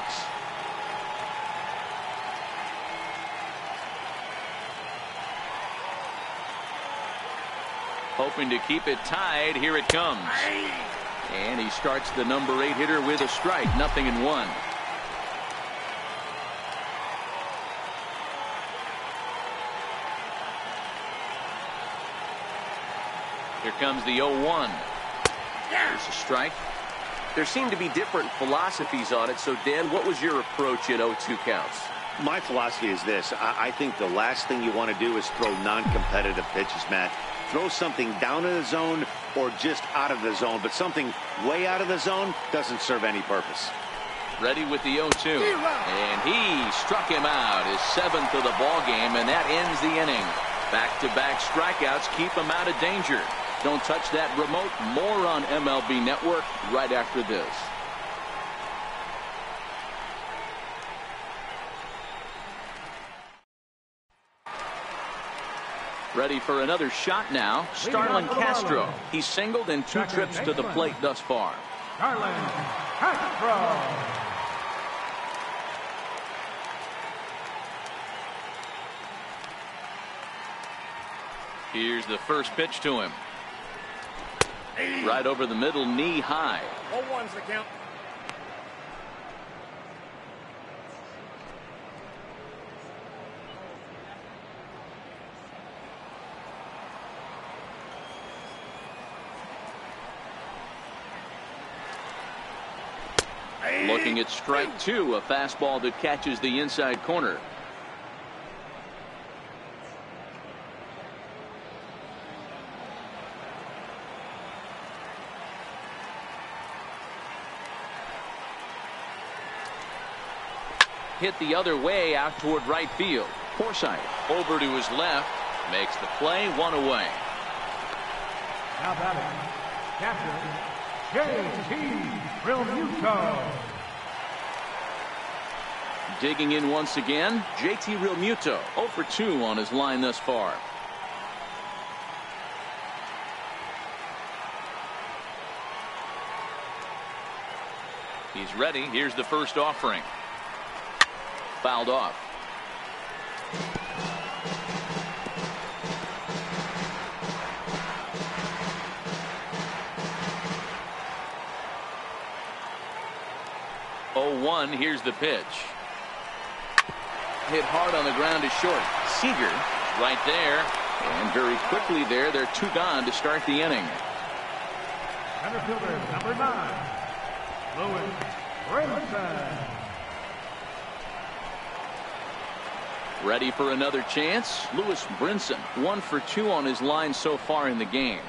Hoping to keep it tied. Here it comes. And he starts the number 8 hitter with a strike. 0-1. Here comes the 0-1. There's a strike. There seem to be different philosophies on it. So, Dan, what was your approach at 0-2 counts? My philosophy is this. I think the last thing you want to do is throw non-competitive pitches, Matt. Throw something down in the zone or just out of the zone, but something way out of the zone doesn't serve any purpose. Ready with the 0-2. And he struck him out, his 7th of the ball game, and that ends the inning. Back-to-back strikeouts keep him out of danger. Don't touch that remote. More on MLB Network right after this. Ready for another shot now. Starlin Castro. He's singled in 2 trips to the plate thus far. Starlin Castro. Here's the first pitch to him. Right over the middle, knee high. 0-1's the count. Looking at strike 2, a fastball that catches the inside corner. hit the other way out toward right field. Forsythe over to his left, makes the play, 1 away. Now batting, catcher, J.T. Realmuto. Digging in once again, J.T. Realmuto, 0 for 2 on his line thus far. He's ready. Here's the first offering. Fouled off. Oh, 1. Here's the pitch. Hit hard on the ground is short. Seager right there. And very quickly there, they're 2 gone to start the inning. Center fielder, number 9, Louis Brinson. Ready for another chance. Louis Brinson, 1 for 2 on his line so far in the game.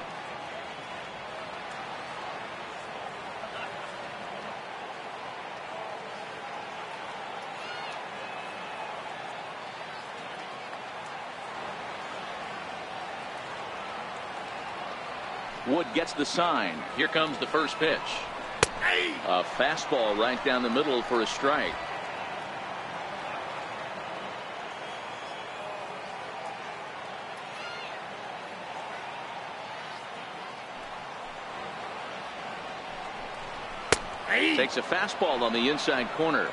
Wood gets the sign. Here comes the first pitch. A fastball right down the middle for a strike. Takes a fastball on the inside corner.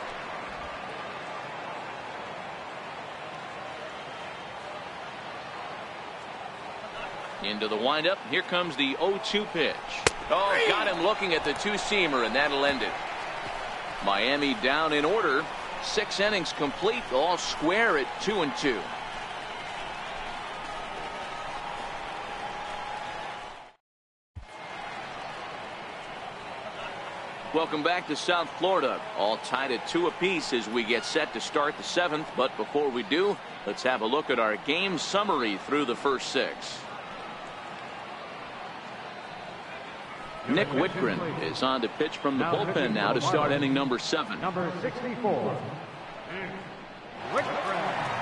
Into the windup. Here comes the 0-2 pitch. Oh, got him looking at the 2-seamer, and that'll end it. Miami down in order. 6 innings complete, all square at 2-2. Welcome back to South Florida. All tied at 2 apiece as we get set to start the 7th. But before we do, let's have a look at our game summary through the first 6. Nick Whitgren is on to pitch from the bullpen now to start inning number 7. Number 64, Whitgren.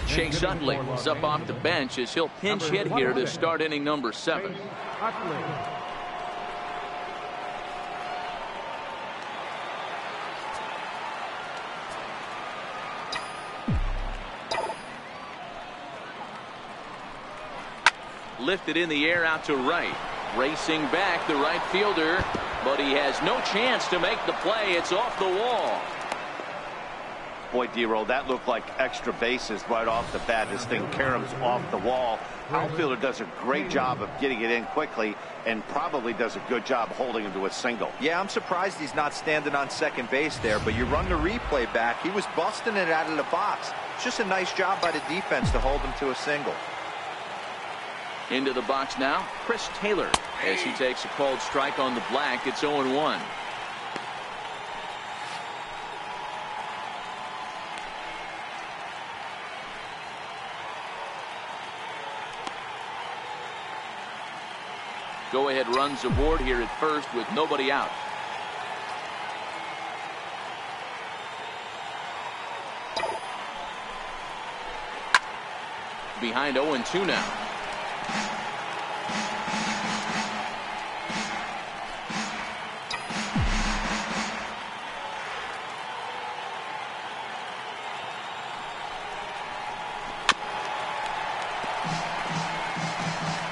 Chase Utley is up off the bench as he'll pinch hit here to start inning number 7. Lifted in the air out to right. Racing back the right fielder, but he has no chance to make the play. It's off the wall. Boy, D-Roll, that looked like extra bases right off the bat. This thing caroms off the wall. Outfielder does a great job of getting it in quickly and probably does a good job holding him to a single. Yeah, I'm surprised he's not standing on second base there, but you run the replay back. He was busting it out of the box. It's just a nice job by the defense to hold him to a single. Into the box now, Chris Taylor, as he takes a called strike on the black. It's 0-1. Go-ahead runs aboard here at first with nobody out. Behind 0-2 now.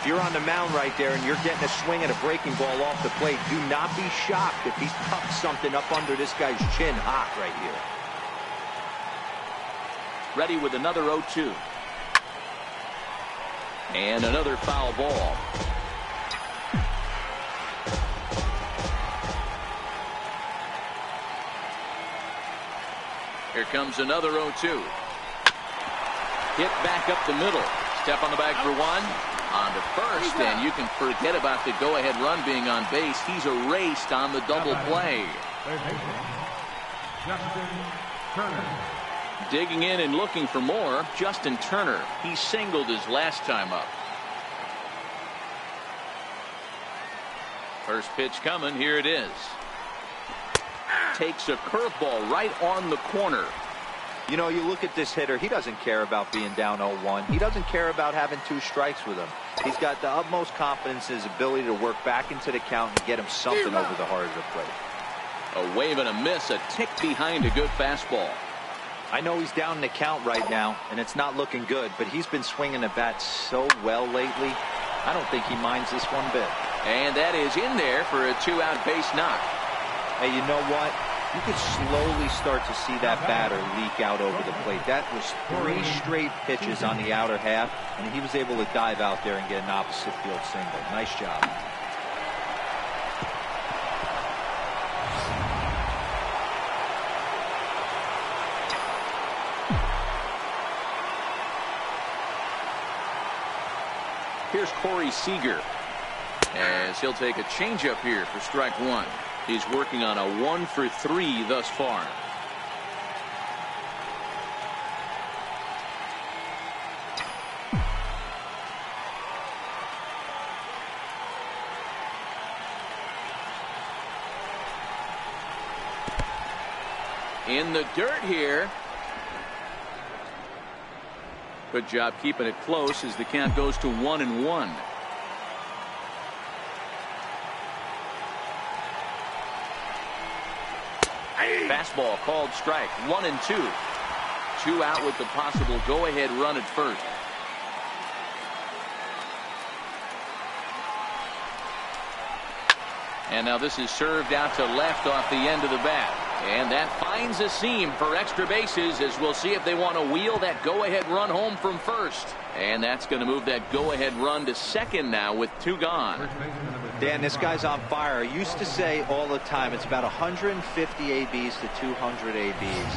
You're on the mound right there and you're getting a swing and a breaking ball off the plate. Do not be shocked if he's tucked something up under this guy's chin hot right here. Ready with another 0-2. And another foul ball. Here comes another 0-2. Hit back up the middle. Step on the bag for 1. On to first, and you can forget about the go-ahead run being on base. He's erased on the double play. Digging in and looking for more, Justin Turner. He singled his last time up. First pitch coming. Here it is. Takes a curveball right on the corner. You know, you look at this hitter, he doesn't care about being down 0-1. He doesn't care about having 2 strikes with him. He's got the utmost confidence in his ability to work back into the count and get him something over the heart of the plate. A wave and a miss, a tick behind a good fastball. I know he's down in the count right now, and it's not looking good, but he's been swinging the bat so well lately. I don't think he minds this one bit. And that is in there for a 2-out base knock. Hey, you know what? You could slowly start to see that batter leak out over the plate. That was 3 straight pitches on the outer half, and he was able to dive out there and get an opposite field single. Nice job. Here's Corey Seager, as he'll take a changeup here for strike 1. He's working on a 1 for 3 thus far. In the dirt here. Good job keeping it close as the count goes to 1-1. Fastball called strike. 1-2. 2 out with the possible go-ahead run at first. And now this is served out to left off the end of the bat. And that finds a seam for extra bases, as we'll see if they want to wheel that go-ahead run home from first. And that's going to move that go-ahead run to second now with 2 gone. Dan, this guy's on fire. I used to say all the time it's about 150 ABs to 200 ABs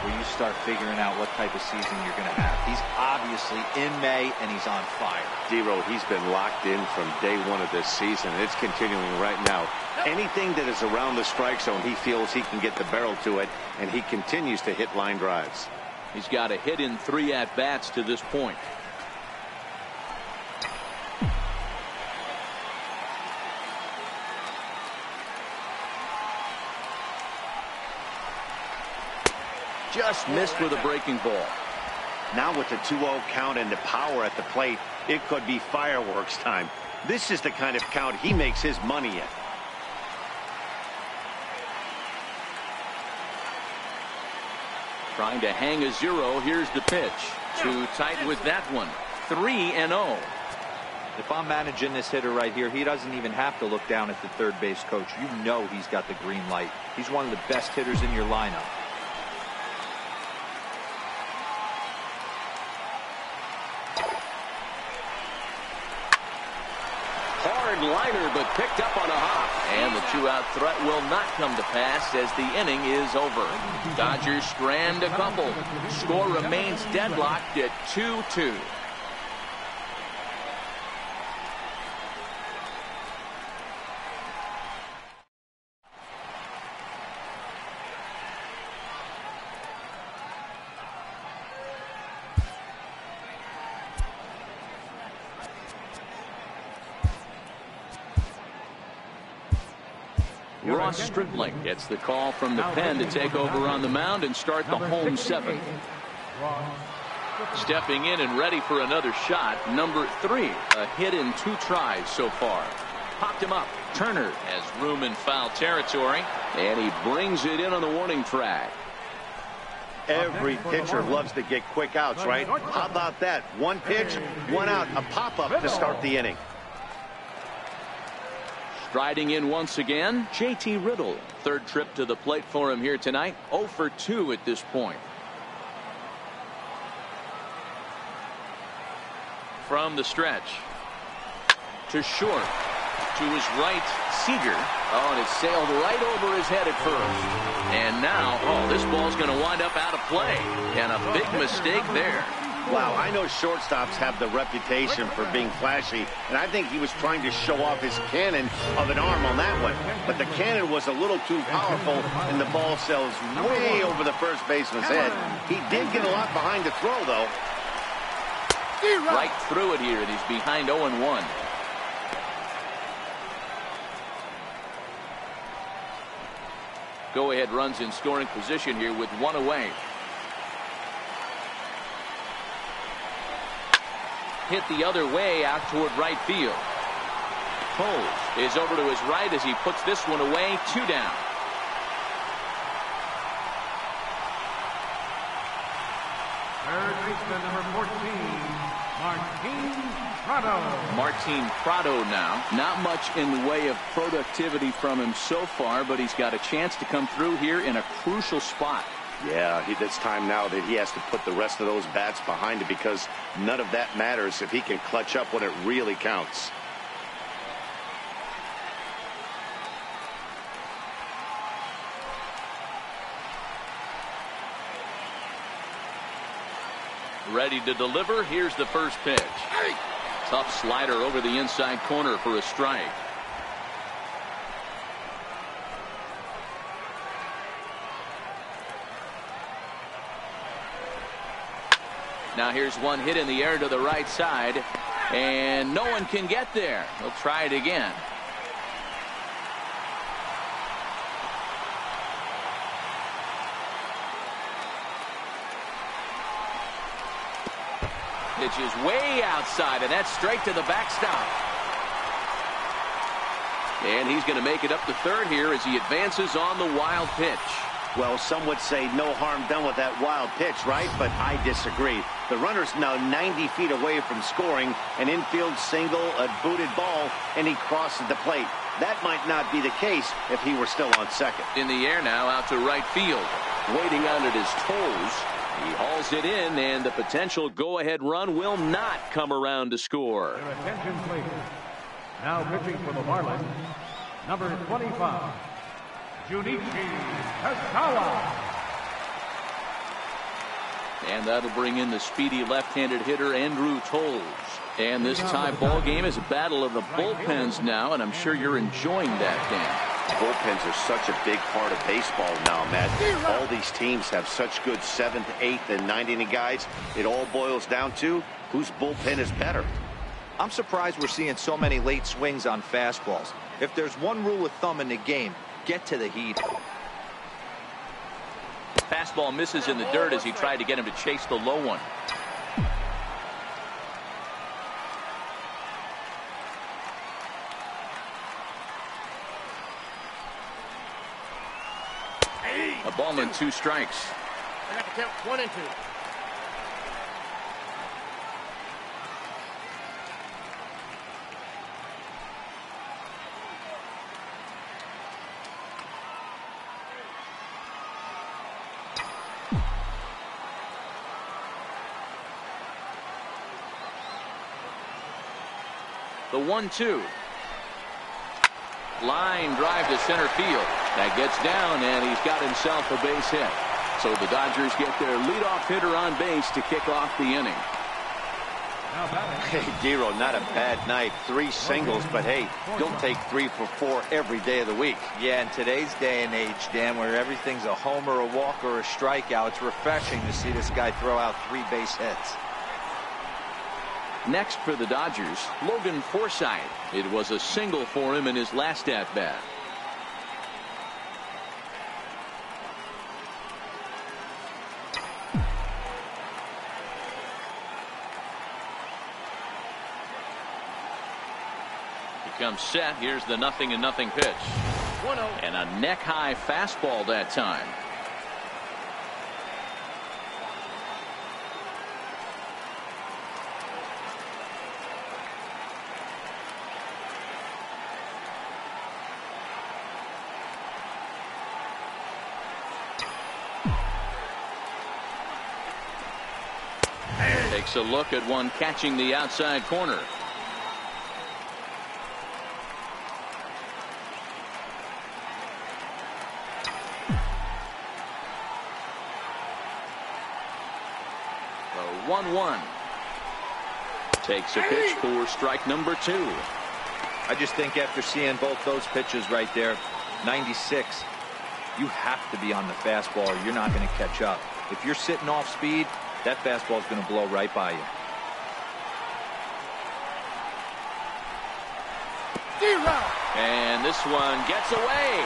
where you start figuring out what type of season you're going to have. He's obviously in May, and he's on fire. D-Road, he's been locked in from day 1 of this season. It's continuing right now. Anything that is around the strike zone, he feels he can get the barrel to it, and he continues to hit line drives. He's got a hit in 3 at-bats to this point. Just missed with a breaking ball. Now with the 2-0 count and the power at the plate, it could be fireworks time. This is the kind of count he makes his money in. Trying to hang a 0. Here's the pitch. Too tight with that one. 3-0. If I'm managing this hitter right here, he doesn't even have to look down at the third base coach. You know he's got the green light. He's one of the best hitters in your lineup. Hard liner, but picked up on a hop. And the 2-out threat will not come to pass as the inning is over. Dodgers strand a couple. Score remains deadlocked at 2-2. Ross Stripling gets the call from the pen to take over on the mound and start the home 7th. Stepping in and ready for another shot, number 3. A hit in 2 tries so far. Popped him up. Turner has room in foul territory, and he brings it in on the warning track. Every pitcher loves to get quick outs, right? How about that? 1 pitch, 1 out, a pop-up to start the inning. Striding in once again, JT Riddle. 3rd trip to the plate for him here tonight. 0 for 2 at this point. From the stretch. To short. To his right, Seager. Oh, and it sailed right over his head at first. And now, this ball's going to wind up out of play. And a big mistake there. Wow, I know shortstops have the reputation for being flashy, and I think he was trying to show off his cannon of an arm on that one. But the cannon was a little too powerful, and the ball sails way over the first baseman's head. He did get a lot behind the throw, though. Right through it here, and he's behind 0-1. Go-ahead runs in scoring position here with one away. Hit the other way out toward right field. Toles is over to his right as he puts this one away. 2 down. Third baseman, number 14, Martin Prado. Martin Prado now. Not much in the way of productivity from him so far, but he's got a chance to come through here in a crucial spot. Yeah, it's time now that he has to put the rest of those bats behind it, because none of that matters if he can clutch up when it really counts. Ready to deliver. Here's the first pitch. Tough slider over the inside corner for a strike. Now here's one hit in the air to the right side, and no one can get there. He'll try it again. Pitch is way outside, and that's straight to the backstop. And he's going to make it up to third here as he advances on the wild pitch. Well, some would say no harm done with that wild pitch, right? But I disagree. The runner's now 90 feet away from scoring, an infield single, a booted ball, and he crosses the plate. That might not be the case if he were still on second. In the air now out to right field. Waiting on it is Toles. He hauls it in, and the potential go-ahead run will not come around to score. Your attention, please. Now pitching for the Marlins, number 25, Dietrich. And that'll bring in the speedy left-handed hitter Andrew Toles. And this tie ball game is a battle of the bullpens now, and I'm sure you're enjoying that, Dan. Bullpens are such a big part of baseball now, Matt. All these teams have such good 7th, 8th, and 9th inning guys. It all boils down to whose bullpen is better. I'm surprised we're seeing so many late swings on fastballs. If there's one rule of thumb in the game, get to the heat. Fastball misses in the dirt as he tried to get him to chase the low one. A ball and 2 strikes. I have to count 1 and 2. The 1-2. Line drive to center field. That gets down, and he's got himself a base hit. So the Dodgers get their leadoff hitter on base to kick off the inning. Hey, Dero, not a bad night. 3 singles, but hey, don't take 3 for 4 every day of the week. Yeah, in today's day and age, Dan, where everything's a homer, a walk, or a strikeout, it's refreshing to see this guy throw out 3 base hits. Next for the Dodgers, Logan Forsythe. It was a single for him in his last at-bat. He comes set. Here's the 0-0 pitch. 1-0. And a neck-high fastball that time. Takes a look at one catching the outside corner. A 1-1. Takes a pitch for strike number 2. I just think after seeing both those pitches right there, 96, you have to be on the fastball or you're not going to catch up. If you're sitting off speed, that fastball is going to blow right by you. And this one gets away.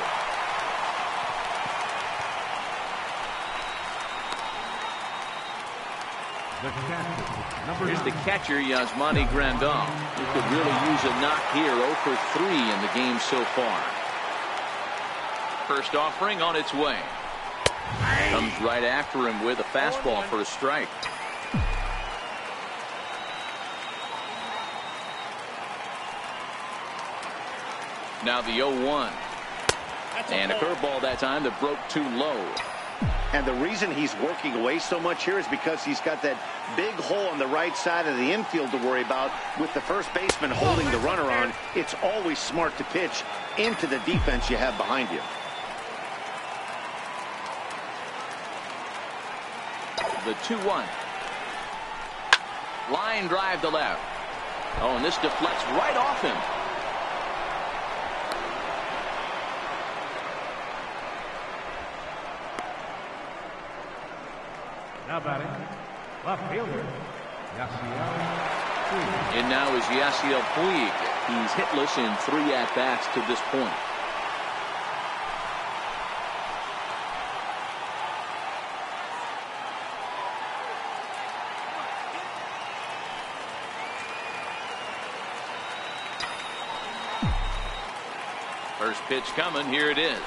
Here's the catcher, Yasmani Grandal. He could really use a knock here. 0 for 3 in the game so far. First offering on its way. Comes right after him with a fastball for a strike. Now the 0-1. And a curveball that time that broke too low. And the reason he's working away so much here is because he's got that big hole on the right side of the infield to worry about. With the first baseman holding the runner on, it's always smart to pitch into the defense you have behind you. The 2-1. Line drive to left. Oh, and this deflects right off him. Now batting, left fielder, Yasiel Puig. And now is Yasiel Puig. He's hitless in 3 at-bats to this point. First pitch coming. Here it is.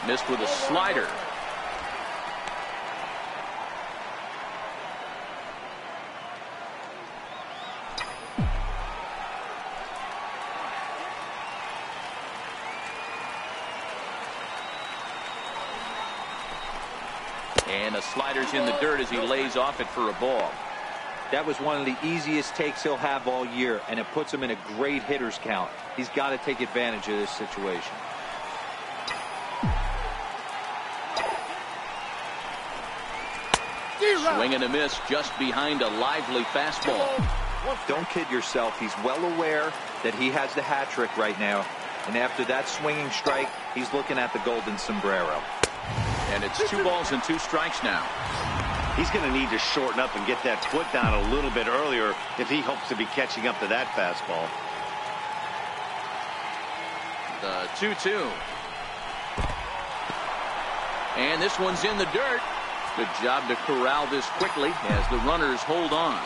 Missed with a slider. And a slider's in the dirt as he lays off it for a ball. That was one of the easiest takes he'll have all year, and it puts him in a great hitter's count. He's got to take advantage of this situation. Swing and a miss just behind a lively fastball. Don't kid yourself. He's well aware that he has the hat trick right now. And after that swinging strike, he's looking at the golden sombrero. And it's 2 balls and 2 strikes now. He's going to need to shorten up and get that foot down a little bit earlier if he hopes to be catching up to that fastball. The 2-2. And this one's in the dirt. Good job to corral this quickly as the runners hold on.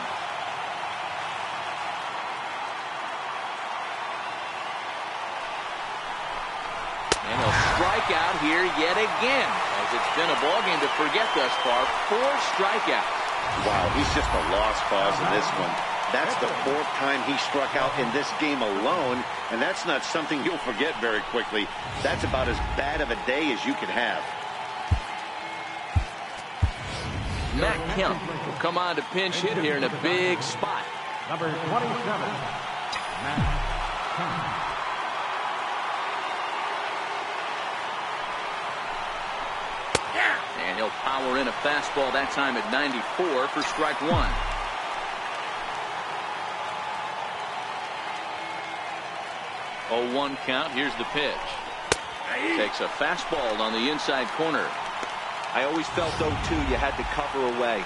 And he'll strike out here yet again, as it's been a ball game to forget thus far. 4 strikeouts. Wow, he's just a lost cause in this one. That's the 4th time he struck out in this game alone, and that's not something you'll forget very quickly. That's about as bad of a day as you can have. Matt Kemp will come on to pinch hit here in a big spot. Number 27, Matt Kemp. And he'll power in a fastball that time at 94 for strike 1. Oh, 1 count. Here's the pitch. Takes a fastball on the inside corner. I always felt, though, too, you had to cover away.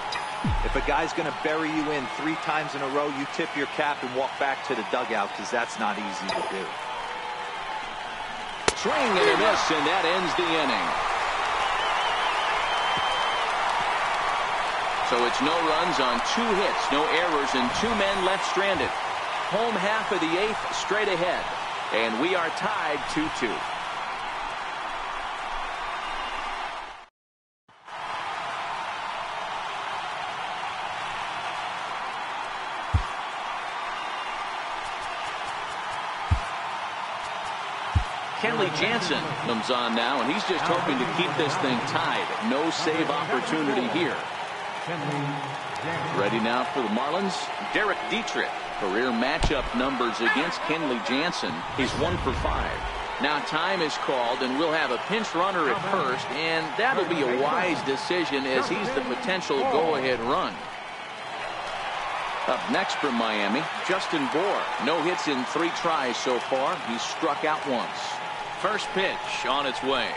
If a guy's going to bury you in 3 times in a row, you tip your cap and walk back to the dugout, because that's not easy to do. Swing and a miss, and that ends the inning. So it's no runs on 2 hits, no errors, and 2 men left stranded. Home half of the 8th straight ahead. And we are tied 2-2. Kenley Jansen comes on now, and he's just hoping to keep this thing tied. No save opportunity here. Ready now for the Marlins, Derek Dietrich. Career matchup numbers against Kenley Jansen. He's 1 for 5. Now time is called, and we'll have a pinch runner at first, and that'll be a wise decision as he's the potential go-ahead run. Up next from Miami, Justin Bour. No hits in 3 tries so far. He's struck out once. First pitch on its way.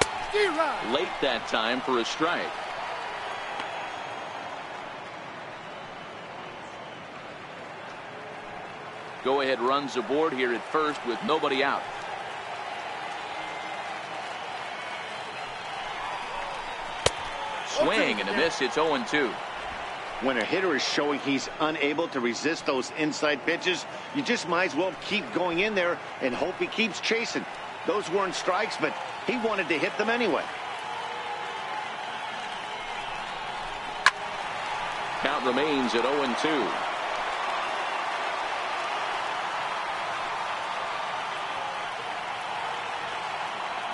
Late that time for a strike. Go ahead runs aboard here at first with nobody out. Swing and a miss. It's 0-2. When a hitter is showing he's unable to resist those inside pitches, you just might as well keep going in there and hope he keeps chasing. Those weren't strikes, but he wanted to hit them anyway. Count remains at 0-2.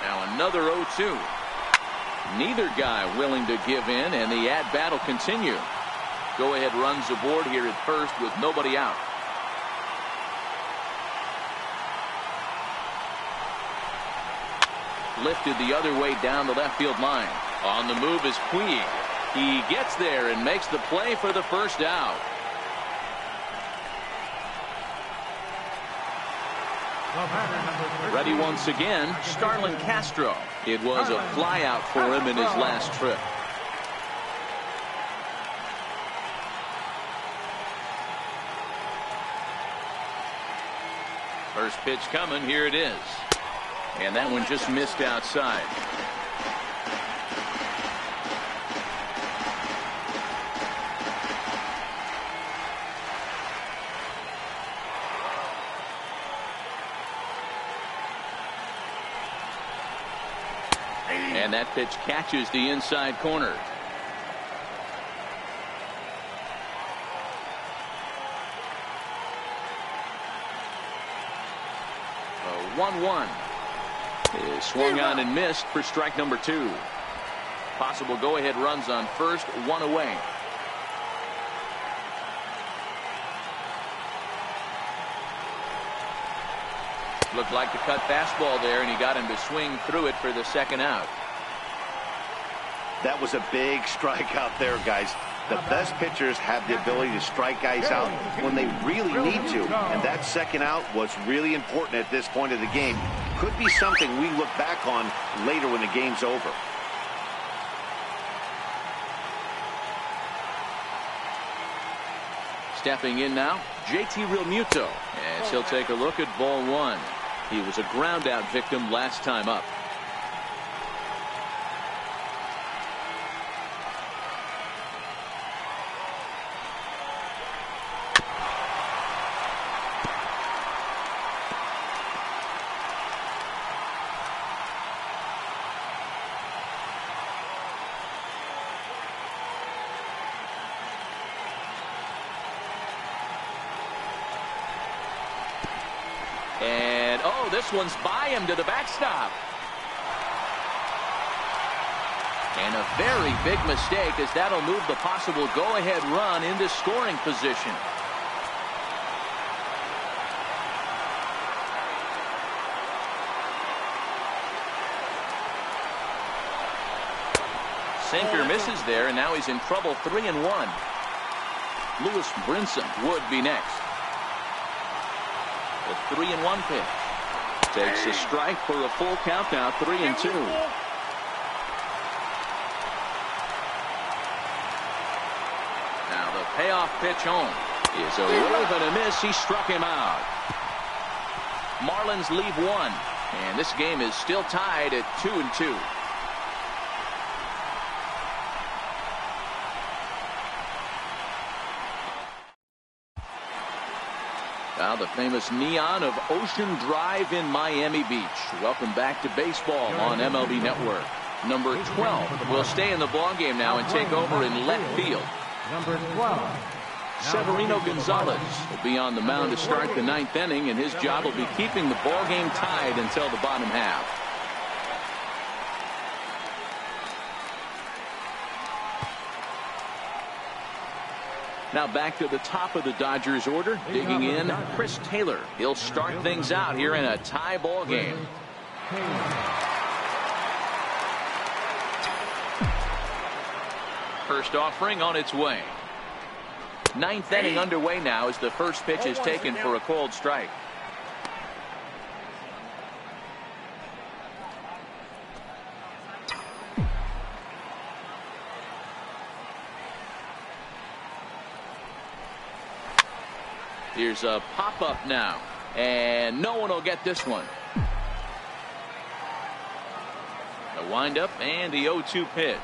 Now another 0-2. Neither guy willing to give in, and the at-bat will continue. Go ahead runs aboard here at first with nobody out. Lifted the other way down the left field line. On the move is Puig. He gets there and makes the play for the first out. Ready once again, Starlin Castro. It was a flyout for him in his last trip. First pitch coming. Here it is. And that one just missed outside. And that pitch catches the inside corner. A 1-1 is swung on and missed for strike number 2. Possible go-ahead runs on first, 1 away. Looked like the cut fastball there, and he got him to swing through it for the second out. That was a big strikeout there, guys. The best pitchers have the ability to strike guys out when they really need to, and that second out was really important at this point of the game. Could be something we look back on later when the game's over. Stepping in now, JT Realmuto, as he'll take a look at ball 1. He was a ground out victim last time up. And oh, this one's by him to the backstop. And a very big mistake, as that'll move the possible go-ahead run into scoring position. Sinker misses there, and now he's in trouble. 3-1. Lewis Brinson would be next. The 3-1 pitch. Takes a strike for a full count now, 3-2. Now the payoff pitch home is a wave and a miss. He struck him out. Marlins leave 1, and this game is still tied at 2-2. Now the famous neon of Ocean Drive in Miami Beach. Welcome back to baseball on MLB Network. Number 12 will stay in the ballgame now and take over in left field. Number 12. Severino Gonzalez will be on the mound to start the 9th inning, and his job will be keeping the ballgame tied until the bottom half. Now back to the top of the Dodgers order, digging in, Chris Taylor. He'll start things out here in a tie ball game. First offering on its way. Ninth inning underway now as the first pitch is taken for a called strike. Here's a pop-up now, and no one will get this one. The windup and the 0-2 pitch.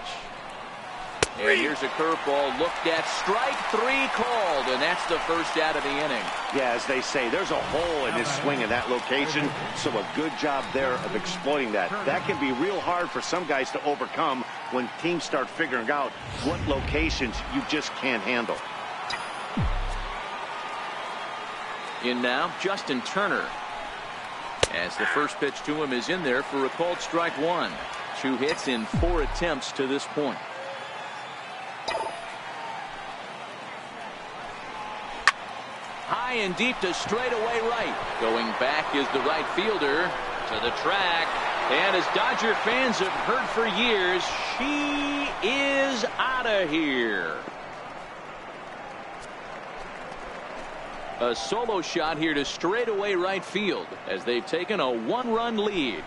And here's a curveball looked at. Strike three called, and that's the first out of the inning. Yeah, as they say, there's a hole in his swing in that location, so a good job there of exploiting that. That can be real hard for some guys to overcome when teams start figuring out what locations you just can't handle. In now, Justin Turner. As the first pitch to him is in there for a called strike one. 2 hits in 4 attempts to this point. High and deep to straightaway right. Going back is the right fielder to the track. And as Dodger fans have heard for years, she is out of here. A solo shot here to straightaway right field as they've taken a 1-run lead.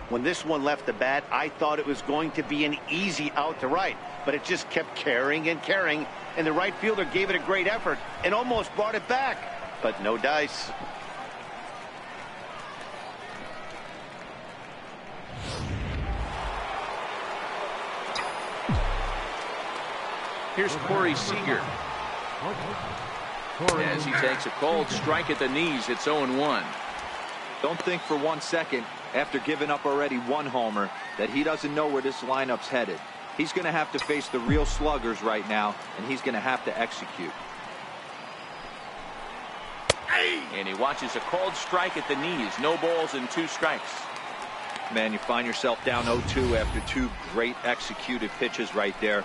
When this one left the bat, I thought it was going to be an easy out to right, but it just kept carrying and carrying, and the right fielder gave it a great effort and almost brought it back, but no dice. Here's Corey Seager. As he takes a called strike at the knees, it's 0-1. Don't think for 1 second, after giving up already 1 homer, that he doesn't know where this lineup's headed. He's going to have to face the real sluggers right now, and he's going to have to execute. And he watches a called strike at the knees. No balls and 2 strikes. Man, you find yourself down 0-2 after 2 great executed pitches right there.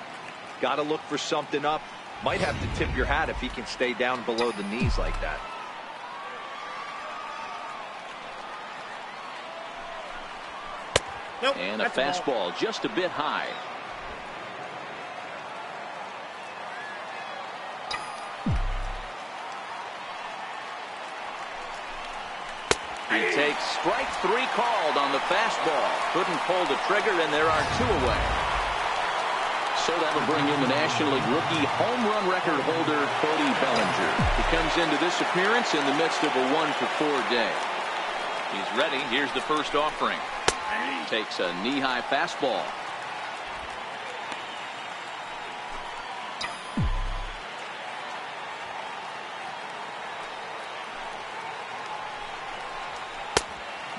Got to look for something up. Might have to tip your hat if he can stay down below the knees like that. Nope, and a fastball just a bit high. He takes strike 3 called on the fastball. Couldn't pull the trigger, and there are 2 away. So that'll bring in the National League rookie home run record holder, Cody Bellinger. He comes into this appearance in the midst of a 1-for-4 day. He's ready. Here's the first offering. Takes a knee-high fastball.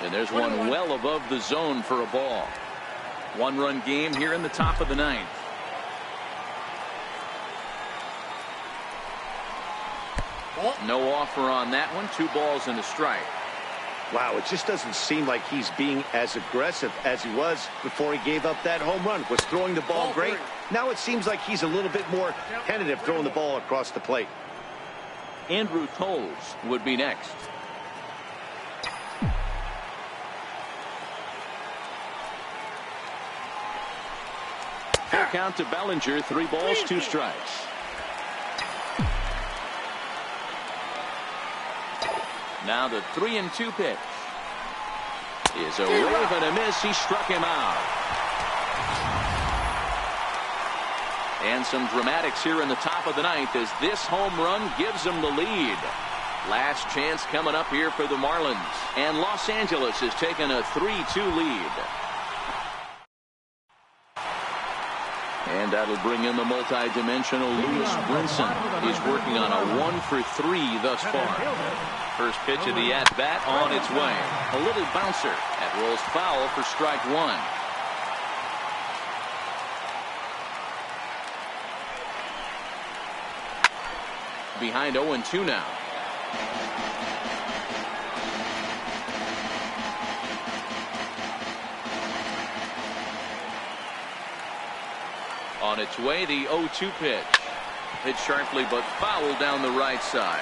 And there's one well above the zone for a ball. 1-run game here in the top of the 9th. No offer on that one. 2 balls and a strike. Wow, it just doesn't seem like he's being as aggressive as he was before he gave up that home run. Was throwing the ball great. Now it seems like he's a little bit more tentative throwing the ball across the plate. Andrew Toles would be next. Full count to Bellinger. 3 balls, 2 strikes. Now the 3-2 pitch is a wave and a miss. He struck him out. And some dramatics here in the top of the 9th as this home run gives them the lead. Last chance coming up here for the Marlins. And Los Angeles has taken a 3-2 lead. And that'll bring in the multi-dimensional Lewis Brinson. He's working on a 1-for-3 thus far. First pitch of the at-bat on its way. A little bouncer. That rolls foul for strike 1. Behind 0-2 now. On its way, the 0-2 pitch. Hit sharply but foul down the right side.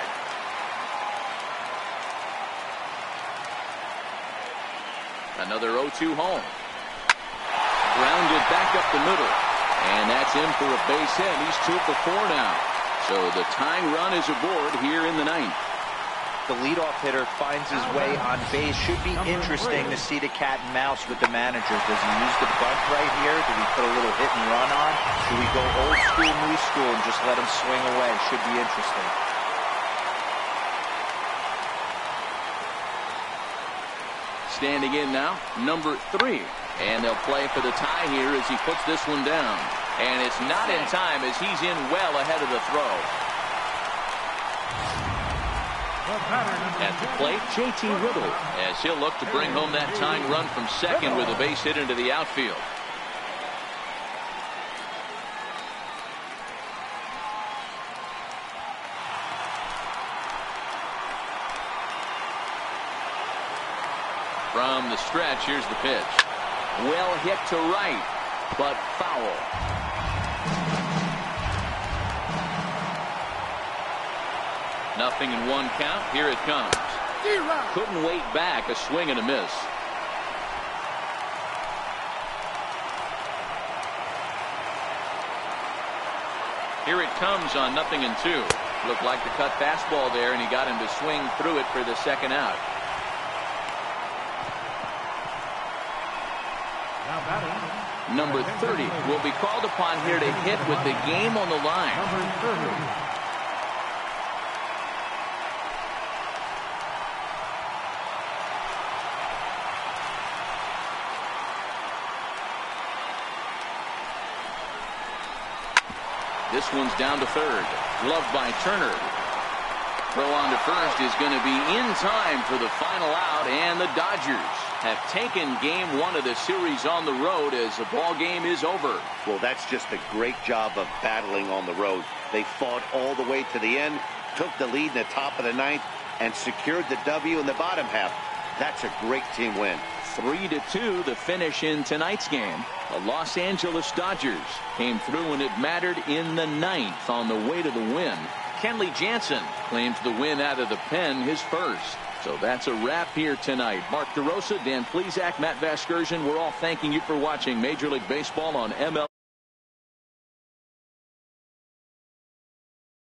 Another 0-2 home. Grounded back up the middle. And that's in for a base hit. He's 2 for 4 now. So the tying run is aboard here in the 9th. The leadoff hitter finds his way on base. Should be interesting to see the cat and mouse with the manager. Does he use the bunt right here? Do we put a little hit and run on? Do we go old school, new school, and just let him swing away? Should be interesting. Standing in now, number 3. And they'll play for the tie here as he puts this one down. And it's not in time as he's in well ahead of the throw. At the plate, J.T. Riddle, as he'll look to bring home that tying run from second with a base hit into the outfield. From the stretch, here's the pitch. Well hit to right, but foul. Nothing in 1 count. Here it comes. Couldn't wait back. A swing and a miss. Here it comes on 0-2. Looked like the cut fastball there, and he got him to swing through it for the second out. Number 30 will be called upon here to hit with the game on the line. Number 30. This one's down to third. Gloved by Turner. Throw on to first is going to be in time for the final out, and the Dodgers have taken game 1 of the series on the road as the ball game is over. Well, that's just a great job of battling on the road. They fought all the way to the end, took the lead in the top of the 9th, and secured the W in the bottom half. That's a great team win. 3-2 the finish in tonight's game. The Los Angeles Dodgers came through when it mattered in the 9th on the way to the win. Kenley Jansen claims the win out of the pen, his first. So that's a wrap here tonight. Mark DeRosa, Dan Plesac, Matt Vasgersian, we're all thanking you for watching Major League Baseball on ML.